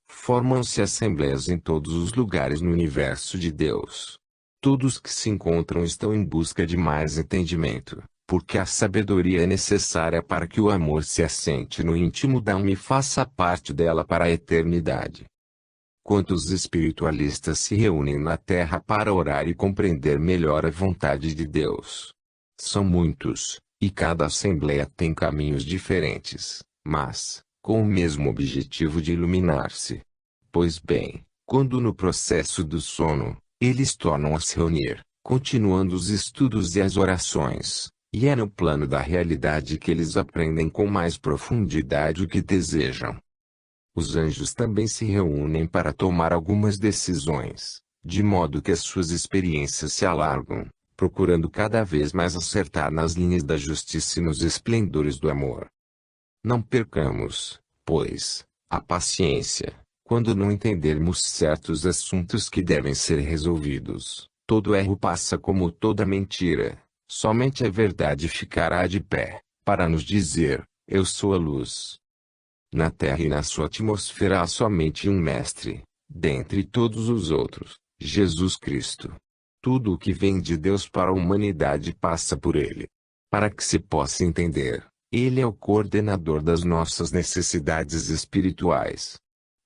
Formam-se assembleias em todos os lugares no universo de Deus. Todos que se encontram estão em busca de mais entendimento, porque a sabedoria é necessária para que o amor se assente no íntimo da alma e faça parte dela para a eternidade. Quantos espiritualistas se reúnem na Terra para orar e compreender melhor a vontade de Deus? São muitos, e cada assembleia tem caminhos diferentes, mas, com o mesmo objetivo de iluminar-se. Pois bem, quando no processo do sono, eles tornam a se reunir, continuando os estudos e as orações, e é no plano da realidade que eles aprendem com mais profundidade o que desejam. Os anjos também se reúnem para tomar algumas decisões, de modo que as suas experiências se alargam, procurando cada vez mais acertar nas linhas da justiça e nos esplendores do amor. Não percamos, pois, a paciência, quando não entendermos certos assuntos que devem ser resolvidos. Todo erro passa como toda mentira, somente a verdade ficará de pé, para nos dizer, eu sou a luz. Na Terra e na sua atmosfera há somente um Mestre, dentre todos os outros, Jesus Cristo. Tudo o que vem de Deus para a humanidade passa por Ele. Para que se possa entender, Ele é o coordenador das nossas necessidades espirituais.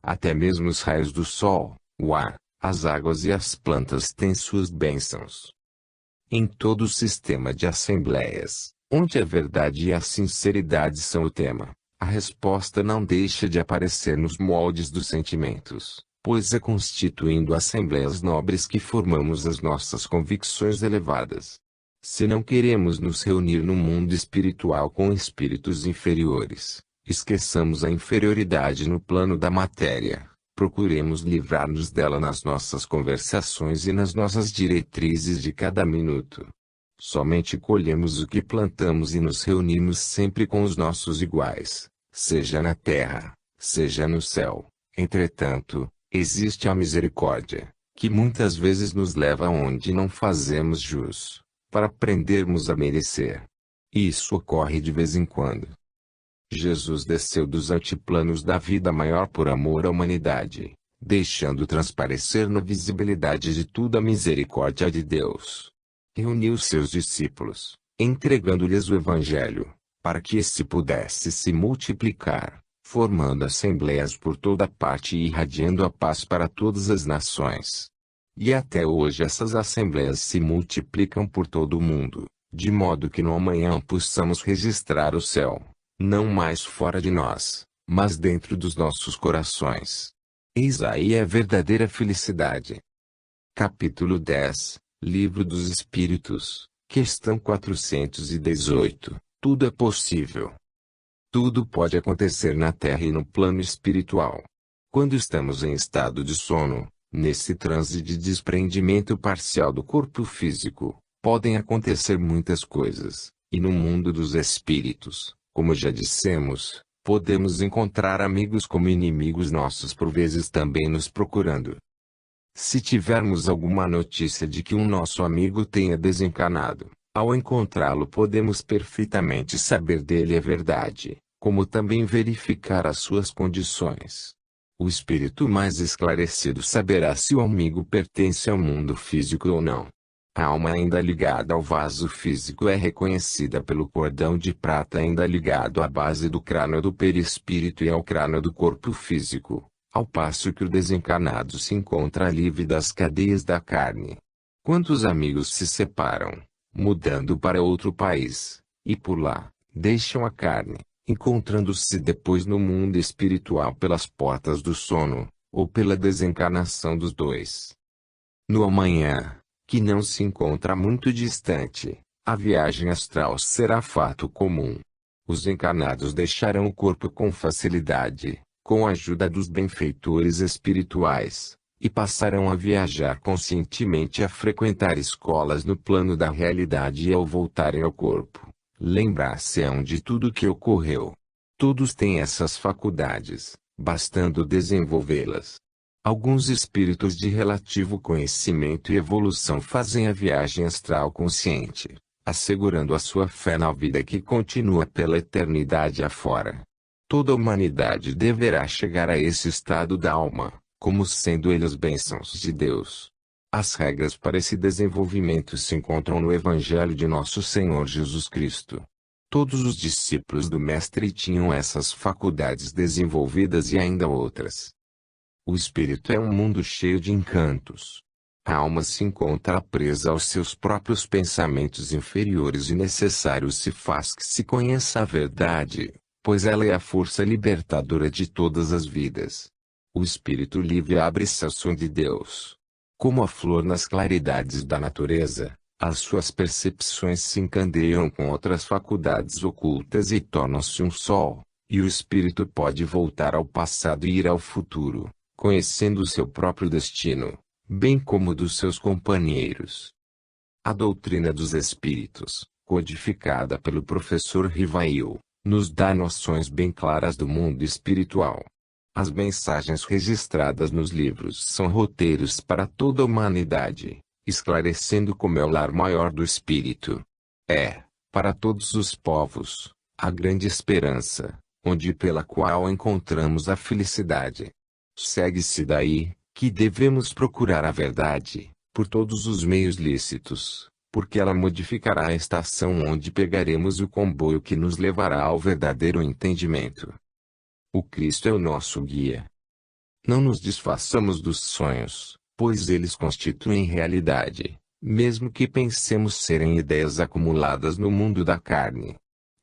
Até mesmo os raios do sol, o ar, as águas e as plantas têm suas bênçãos. Em todo o sistema de assembleias, onde a verdade e a sinceridade são o tema, a resposta não deixa de aparecer nos moldes dos sentimentos, pois é constituindo assembleias nobres que formamos as nossas convicções elevadas. Se não queremos nos reunir no mundo espiritual com espíritos inferiores, esqueçamos a inferioridade no plano da matéria, procuremos livrar-nos dela nas nossas conversações e nas nossas diretrizes de cada minuto. Somente colhemos o que plantamos e nos reunimos sempre com os nossos iguais, seja na terra, seja no céu. Entretanto, existe a misericórdia, que muitas vezes nos leva aonde não fazemos jus, para aprendermos a merecer. Isso ocorre de vez em quando. Jesus desceu dos altiplanos da vida maior por amor à humanidade, deixando transparecer na visibilidade de tudo a misericórdia de Deus. Reuniu seus discípulos, entregando-lhes o Evangelho, para que esse pudesse se multiplicar, formando assembleias por toda parte e irradiando a paz para todas as nações. E até hoje essas assembleias se multiplicam por todo o mundo, de modo que no amanhã possamos registrar o céu, não mais fora de nós, mas dentro dos nossos corações. Eis aí a verdadeira felicidade. Capítulo 10, Livro dos Espíritos, questão 418. Tudo é possível. Tudo pode acontecer na Terra e no plano espiritual. Quando estamos em estado de sono, nesse transe de desprendimento parcial do corpo físico, podem acontecer muitas coisas, e no mundo dos espíritos, como já dissemos, podemos encontrar amigos como inimigos nossos por vezes também nos procurando. Se tivermos alguma notícia de que um nosso amigo tenha desencarnado, ao encontrá-lo podemos perfeitamente saber dele a verdade, como também verificar as suas condições. O espírito mais esclarecido saberá se o amigo pertence ao mundo físico ou não. A alma ainda ligada ao vaso físico é reconhecida pelo cordão de prata ainda ligado à base do crânio do perispírito e ao crânio do corpo físico, ao passo que o desencarnado se encontra livre das cadeias da carne. Quantos amigos se separam, mudando para outro país, e por lá, deixam a carne, encontrando-se depois no mundo espiritual pelas portas do sono, ou pela desencarnação dos dois. No amanhã, que não se encontra muito distante, a viagem astral será fato comum. Os encarnados deixarão o corpo com facilidade, com a ajuda dos benfeitores espirituais, e passarão a viajar conscientemente a frequentar escolas no plano da realidade e ao voltarem ao corpo, lembrar-se-ão de tudo o que ocorreu. Todos têm essas faculdades, bastando desenvolvê-las. Alguns espíritos de relativo conhecimento e evolução fazem a viagem astral consciente, assegurando a sua fé na vida que continua pela eternidade afora. Toda a humanidade deverá chegar a esse estado da alma, como sendo eles bênçãos de Deus. As regras para esse desenvolvimento se encontram no Evangelho de Nosso Senhor Jesus Cristo. Todos os discípulos do Mestre tinham essas faculdades desenvolvidas e ainda outras. O espírito é um mundo cheio de encantos. A alma se encontra presa aos seus próprios pensamentos inferiores e necessário se faz que se conheça a verdade, pois ela é a força libertadora de todas as vidas. O espírito livre abre-se ao som de Deus. Como a flor nas claridades da natureza, as suas percepções se encandeiam com outras faculdades ocultas e tornam-se um sol, e o espírito pode voltar ao passado e ir ao futuro, conhecendo o seu próprio destino, bem como dos seus companheiros. A doutrina dos espíritos, codificada pelo professor Rivail, nos dá noções bem claras do mundo espiritual. As mensagens registradas nos livros são roteiros para toda a humanidade, esclarecendo como é o lar maior do espírito. É, para todos os povos, a grande esperança, onde pela qual encontramos a felicidade. Segue-se daí, que devemos procurar a verdade, por todos os meios lícitos, porque ela modificará a estação onde pegaremos o comboio que nos levará ao verdadeiro entendimento. O Cristo é o nosso guia. Não nos desfaçamos dos sonhos, pois eles constituem realidade, mesmo que pensemos serem ideias acumuladas no mundo da carne.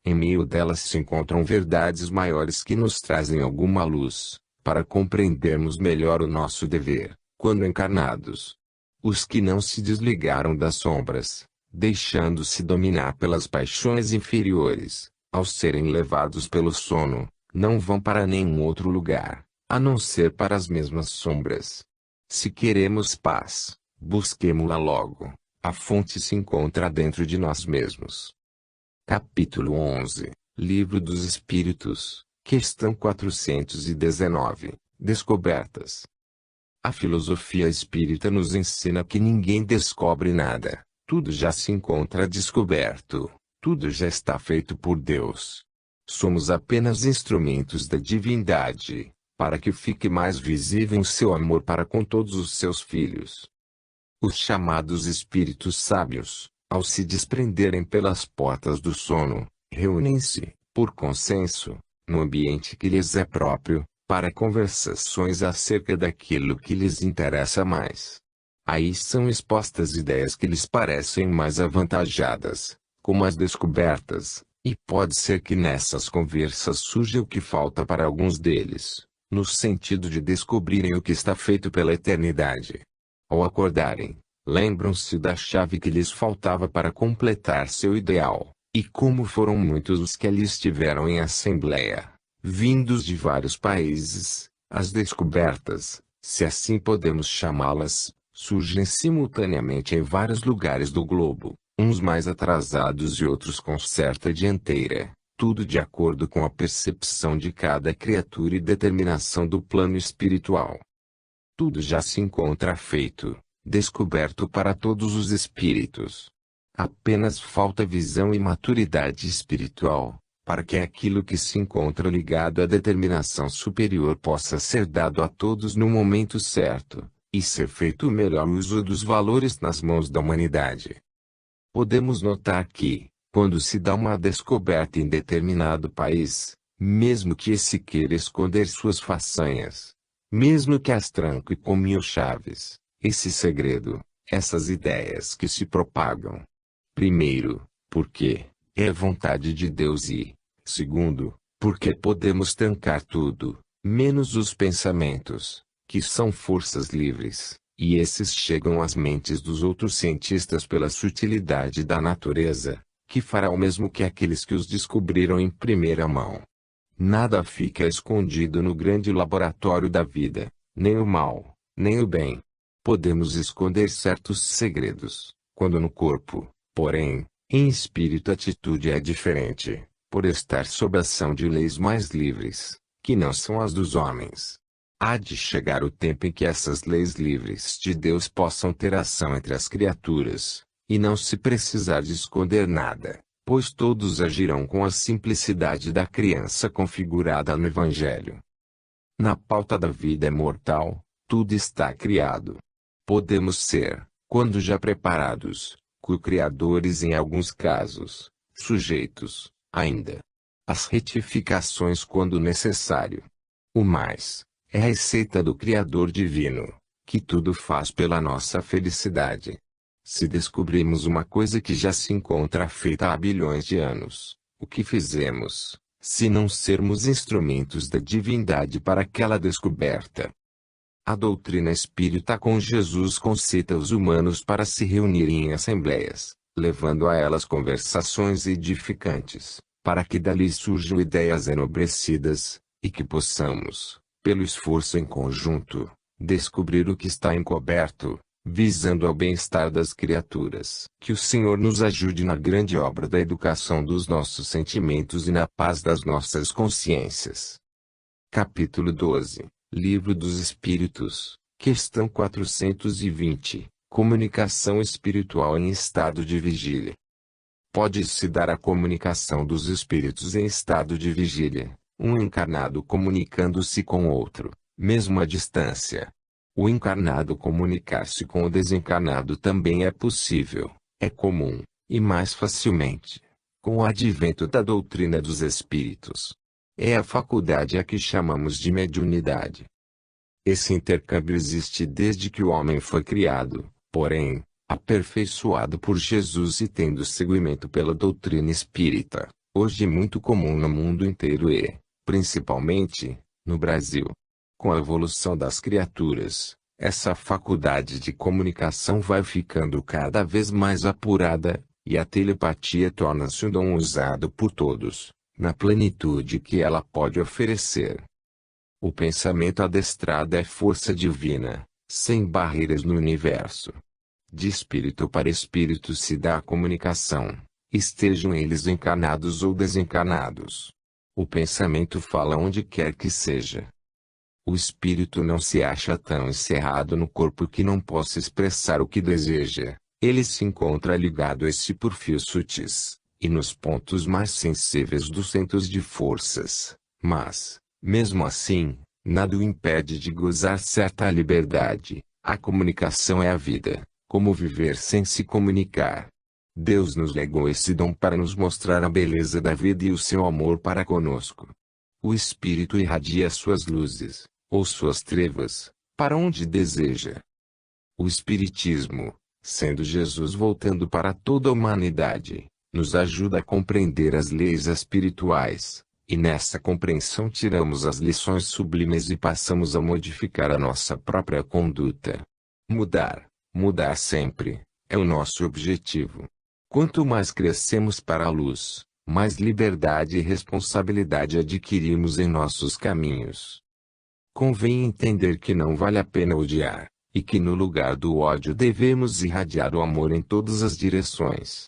Em meio delas se encontram verdades maiores que nos trazem alguma luz, para compreendermos melhor o nosso dever, quando encarnados. Os que não se desligaram das sombras, deixando-se dominar pelas paixões inferiores, ao serem levados pelo sono, não vão para nenhum outro lugar, a não ser para as mesmas sombras. Se queremos paz, busquemo-la logo, a fonte se encontra dentro de nós mesmos. Capítulo 11, Livro dos Espíritos, questão 419, Descobertas. A filosofia espírita nos ensina que ninguém descobre nada, tudo já se encontra descoberto, tudo já está feito por Deus. Somos apenas instrumentos da divindade, para que fique mais visível o seu amor para com todos os seus filhos. Os chamados espíritos sábios, ao se desprenderem pelas portas do sono, reúnem-se, por consenso, no ambiente que lhes é próprio, para conversações acerca daquilo que lhes interessa mais. Aí são expostas ideias que lhes parecem mais avantajadas, como as descobertas, e pode ser que nessas conversas surja o que falta para alguns deles, no sentido de descobrirem o que está feito pela eternidade. Ao acordarem, lembram-se da chave que lhes faltava para completar seu ideal, e como foram muitos os que ali estiveram em assembleia, vindos de vários países, as descobertas, se assim podemos chamá-las, surgem simultaneamente em vários lugares do globo, uns mais atrasados e outros com certa dianteira, tudo de acordo com a percepção de cada criatura e determinação do plano espiritual. Tudo já se encontra feito, descoberto para todos os espíritos. Apenas falta visão e maturidade espiritual, para que aquilo que se encontra ligado à determinação superior possa ser dado a todos no momento certo, e ser feito o melhor uso dos valores nas mãos da humanidade. Podemos notar que, quando se dá uma descoberta em determinado país, mesmo que esse queira esconder suas façanhas, mesmo que as tranque com mil chaves, esse segredo, essas ideias que se propagam. Primeiro, porque é vontade de Deus e, segundo, porque podemos trancar tudo, menos os pensamentos, que são forças livres, e esses chegam às mentes dos outros cientistas pela sutilidade da natureza, que fará o mesmo que aqueles que os descobriram em primeira mão. Nada fica escondido no grande laboratório da vida, nem o mal, nem o bem. Podemos esconder certos segredos, quando no corpo, porém, em espírito a atitude é diferente. por estar sob a ação de leis mais livres, que não são as dos homens. Há de chegar o tempo em que essas leis livres de Deus possam ter ação entre as criaturas, e não se precisar de esconder nada, pois todos agirão com a simplicidade da criança configurada no Evangelho. Na pauta da vida mortal, tudo está criado. Podemos ser, quando já preparados, co-criadores em alguns casos, sujeitos, ainda, às retificações quando necessário. O mais, é a receita do Criador Divino, que tudo faz pela nossa felicidade. Se descobrimos uma coisa que já se encontra feita há bilhões de anos, o que fizemos, se não sermos instrumentos da divindade para aquela descoberta? A doutrina espírita com Jesus concita os humanos para se reunirem em assembleias, levando a elas conversações edificantes, para que dali surjam ideias enobrecidas, e que possamos, pelo esforço em conjunto, descobrir o que está encoberto, visando ao bem-estar das criaturas. Que o Senhor nos ajude na grande obra da educação dos nossos sentimentos e na paz das nossas consciências. Capítulo 12. Livro dos Espíritos, questão 420, comunicação espiritual em estado de vigília. Pode-se dar a comunicação dos espíritos em estado de vigília, um encarnado comunicando-se com outro, mesmo à distância. O encarnado comunicar-se com o desencarnado também é possível, é comum, e mais facilmente, com o advento da doutrina dos espíritos. É a faculdade a que chamamos de mediunidade. Esse intercâmbio existe desde que o homem foi criado, porém, aperfeiçoado por Jesus e tendo seguimento pela doutrina espírita, hoje muito comum no mundo inteiro e, principalmente, no Brasil. Com a evolução das criaturas, essa faculdade de comunicação vai ficando cada vez mais apurada, e a telepatia torna-se um dom usado por todos, na plenitude que ela pode oferecer. O pensamento adestrado é força divina, sem barreiras no universo. De espírito para espírito se dá a comunicação, estejam eles encarnados ou desencarnados. O pensamento fala onde quer que seja. O espírito não se acha tão encerrado no corpo que não possa expressar o que deseja, ele se encontra ligado a esse por fios sutis, e nos pontos mais sensíveis dos centros de forças, mas, mesmo assim, nada o impede de gozar certa liberdade. A comunicação é a vida, como viver sem se comunicar. Deus nos legou esse dom para nos mostrar a beleza da vida e o seu amor para conosco. O Espírito irradia suas luzes, ou suas trevas, para onde deseja. O Espiritismo, sendo Jesus voltando para toda a humanidade, nos ajuda a compreender as leis espirituais, e nessa compreensão tiramos as lições sublimes e passamos a modificar a nossa própria conduta. Mudar sempre, é o nosso objetivo. Quanto mais crescemos para a luz, mais liberdade e responsabilidade adquirimos em nossos caminhos. Convém entender que não vale a pena odiar, e que no lugar do ódio devemos irradiar o amor em todas as direções.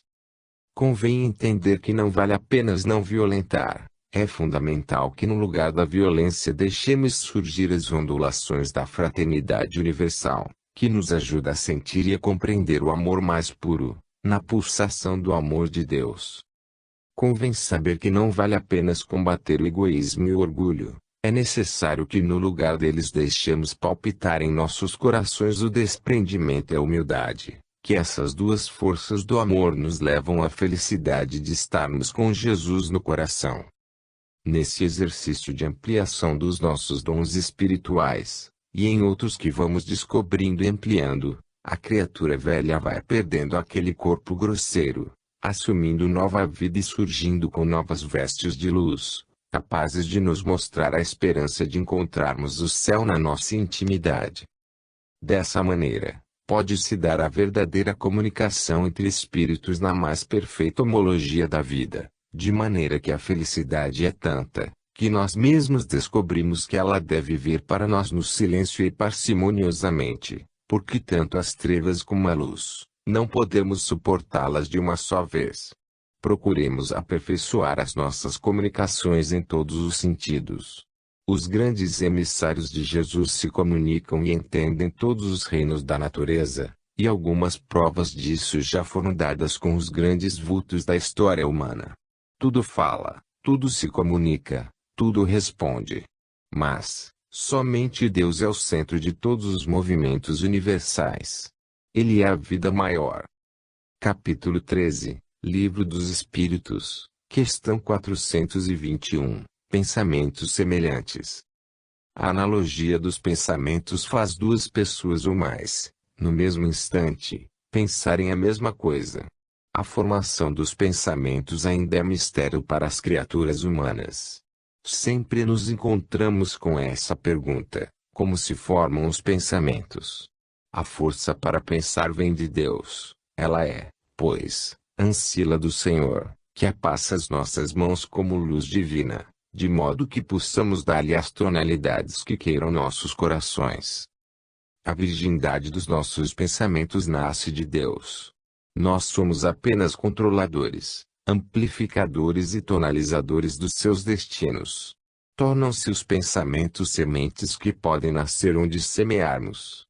Convém entender que não vale a pena não violentar, é fundamental que no lugar da violência deixemos surgir as ondulações da fraternidade universal, que nos ajuda a sentir e a compreender o amor mais puro, na pulsação do amor de Deus. Convém saber que não vale apenas combater o egoísmo e o orgulho, é necessário que no lugar deles deixemos palpitar em nossos corações o desprendimento e a humildade, que essas duas forças do amor nos levam à felicidade de estarmos com Jesus no coração. Nesse exercício de ampliação dos nossos dons espirituais, e em outros que vamos descobrindo e ampliando, a criatura velha vai perdendo aquele corpo grosseiro, assumindo nova vida e surgindo com novas vestes de luz, capazes de nos mostrar a esperança de encontrarmos o céu na nossa intimidade. Dessa maneira, pode-se dar a verdadeira comunicação entre espíritos na mais perfeita homologia da vida, de maneira que a felicidade é tanta, que nós mesmos descobrimos que ela deve vir para nós no silêncio e parcimoniosamente, porque tanto as trevas como a luz, não podemos suportá-las de uma só vez. Procuremos aperfeiçoar as nossas comunicações em todos os sentidos. Os grandes emissários de Jesus se comunicam e entendem todos os reinos da natureza, e algumas provas disso já foram dadas com os grandes vultos da história humana. Tudo fala, tudo se comunica, tudo responde. Mas, somente Deus é o centro de todos os movimentos universais. Ele é a vida maior. Capítulo 13, Livro dos Espíritos, questão 421, Pensamentos semelhantes. A analogia dos pensamentos faz duas pessoas ou mais, no mesmo instante, pensarem a mesma coisa. A formação dos pensamentos ainda é mistério para as criaturas humanas. Sempre nos encontramos com essa pergunta: como se formam os pensamentos? A força para pensar vem de Deus. Ela é, pois, ancila do Senhor, que passa as nossas mãos como luz divina, de modo que possamos dar-lhe as tonalidades que queiram nossos corações. A virgindade dos nossos pensamentos nasce de Deus. Nós somos apenas controladores, amplificadores e tonalizadores dos seus destinos. Tornam-se os pensamentos sementes que podem nascer onde semearmos.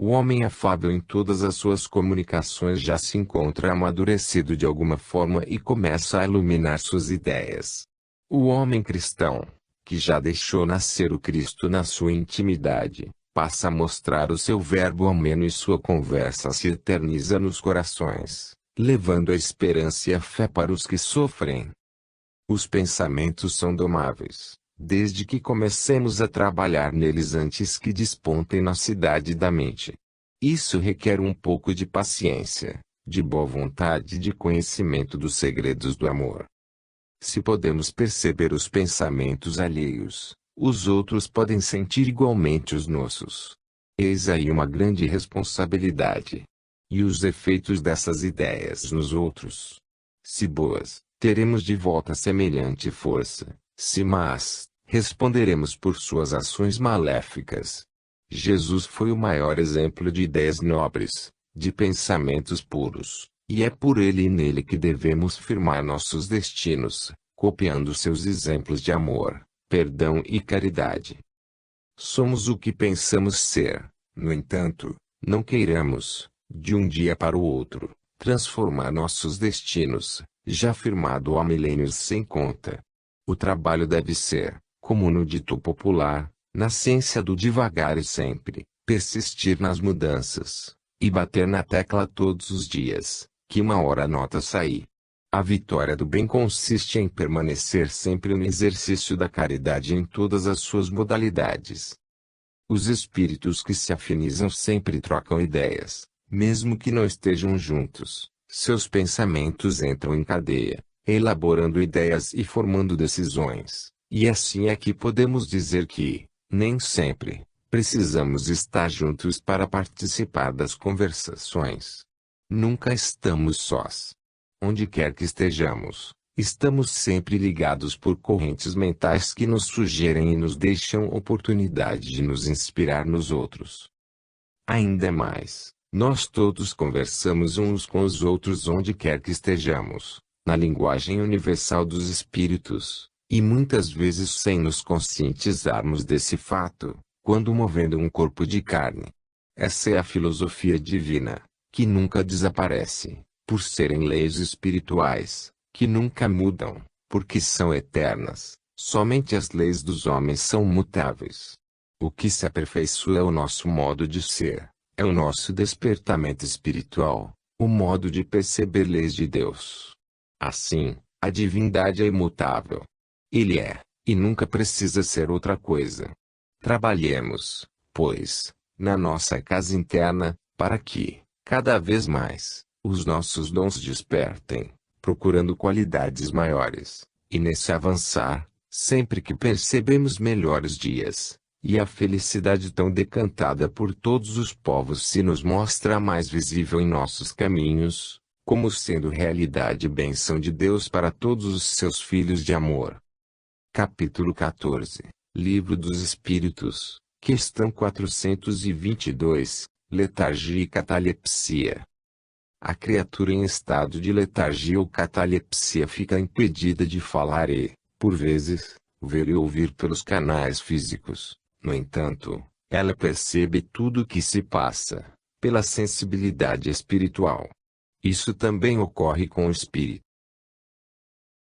O homem afável em todas as suas comunicações já se encontra amadurecido de alguma forma e começa a iluminar suas ideias. O homem cristão, que já deixou nascer o Cristo na sua intimidade, passa a mostrar o seu verbo ameno e sua conversa se eterniza nos corações, levando a esperança e a fé para os que sofrem. Os pensamentos são domáveis, desde que comecemos a trabalhar neles antes que despontem na cidade da mente. Isso requer um pouco de paciência, de boa vontade e de conhecimento dos segredos do amor. Se podemos perceber os pensamentos alheios, os outros podem sentir igualmente os nossos. Eis aí uma grande responsabilidade. E os efeitos dessas ideias nos outros? Se boas, teremos de volta semelhante força. Se más, responderemos por suas ações maléficas. Jesus foi o maior exemplo de ideias nobres, de pensamentos puros, e é por ele e nele que devemos firmar nossos destinos, copiando seus exemplos de amor, perdão e caridade. Somos o que pensamos ser, no entanto, não queiramos, de um dia para o outro, transformar nossos destinos, já firmado há milênios sem conta. O trabalho deve ser, como no dito popular, na ciência do devagar e sempre, persistir nas mudanças, e bater na tecla todos os dias, que uma hora a nota sair. A vitória do bem consiste em permanecer sempre no exercício da caridade em todas as suas modalidades. Os espíritos que se afinizam sempre trocam ideias, mesmo que não estejam juntos. Seus pensamentos entram em cadeia, elaborando ideias e formando decisões. E assim é que podemos dizer que, nem sempre, precisamos estar juntos para participar das conversações. Nunca estamos sós. Onde quer que estejamos, estamos sempre ligados por correntes mentais que nos sugerem e nos deixam oportunidade de nos inspirar nos outros. Ainda mais, nós todos conversamos uns com os outros onde quer que estejamos, na linguagem universal dos espíritos, e muitas vezes sem nos conscientizarmos desse fato, quando movendo um corpo de carne. Essa é a filosofia divina, que nunca desaparece, por serem leis espirituais, que nunca mudam, porque são eternas. Somente as leis dos homens são mutáveis. O que se aperfeiçoa é o nosso modo de ser, é o nosso despertamento espiritual, o modo de perceber leis de Deus. Assim, a divindade é imutável. Ele é, e nunca precisa ser outra coisa. Trabalhemos, pois, na nossa casa interna, para que, cada vez mais, os nossos dons despertem, procurando qualidades maiores, e nesse avançar, sempre que percebemos melhores dias, e a felicidade tão decantada por todos os povos se nos mostra mais visível em nossos caminhos, como sendo realidade e bênção de Deus para todos os seus filhos de amor. Capítulo 14, Livro dos Espíritos, questão 422, Letargia e Catalepsia. A criatura em estado de letargia ou catalepsia fica impedida de falar e, por vezes, ver e ouvir pelos canais físicos. No entanto, ela percebe tudo o que se passa, pela sensibilidade espiritual. Isso também ocorre com o espírito.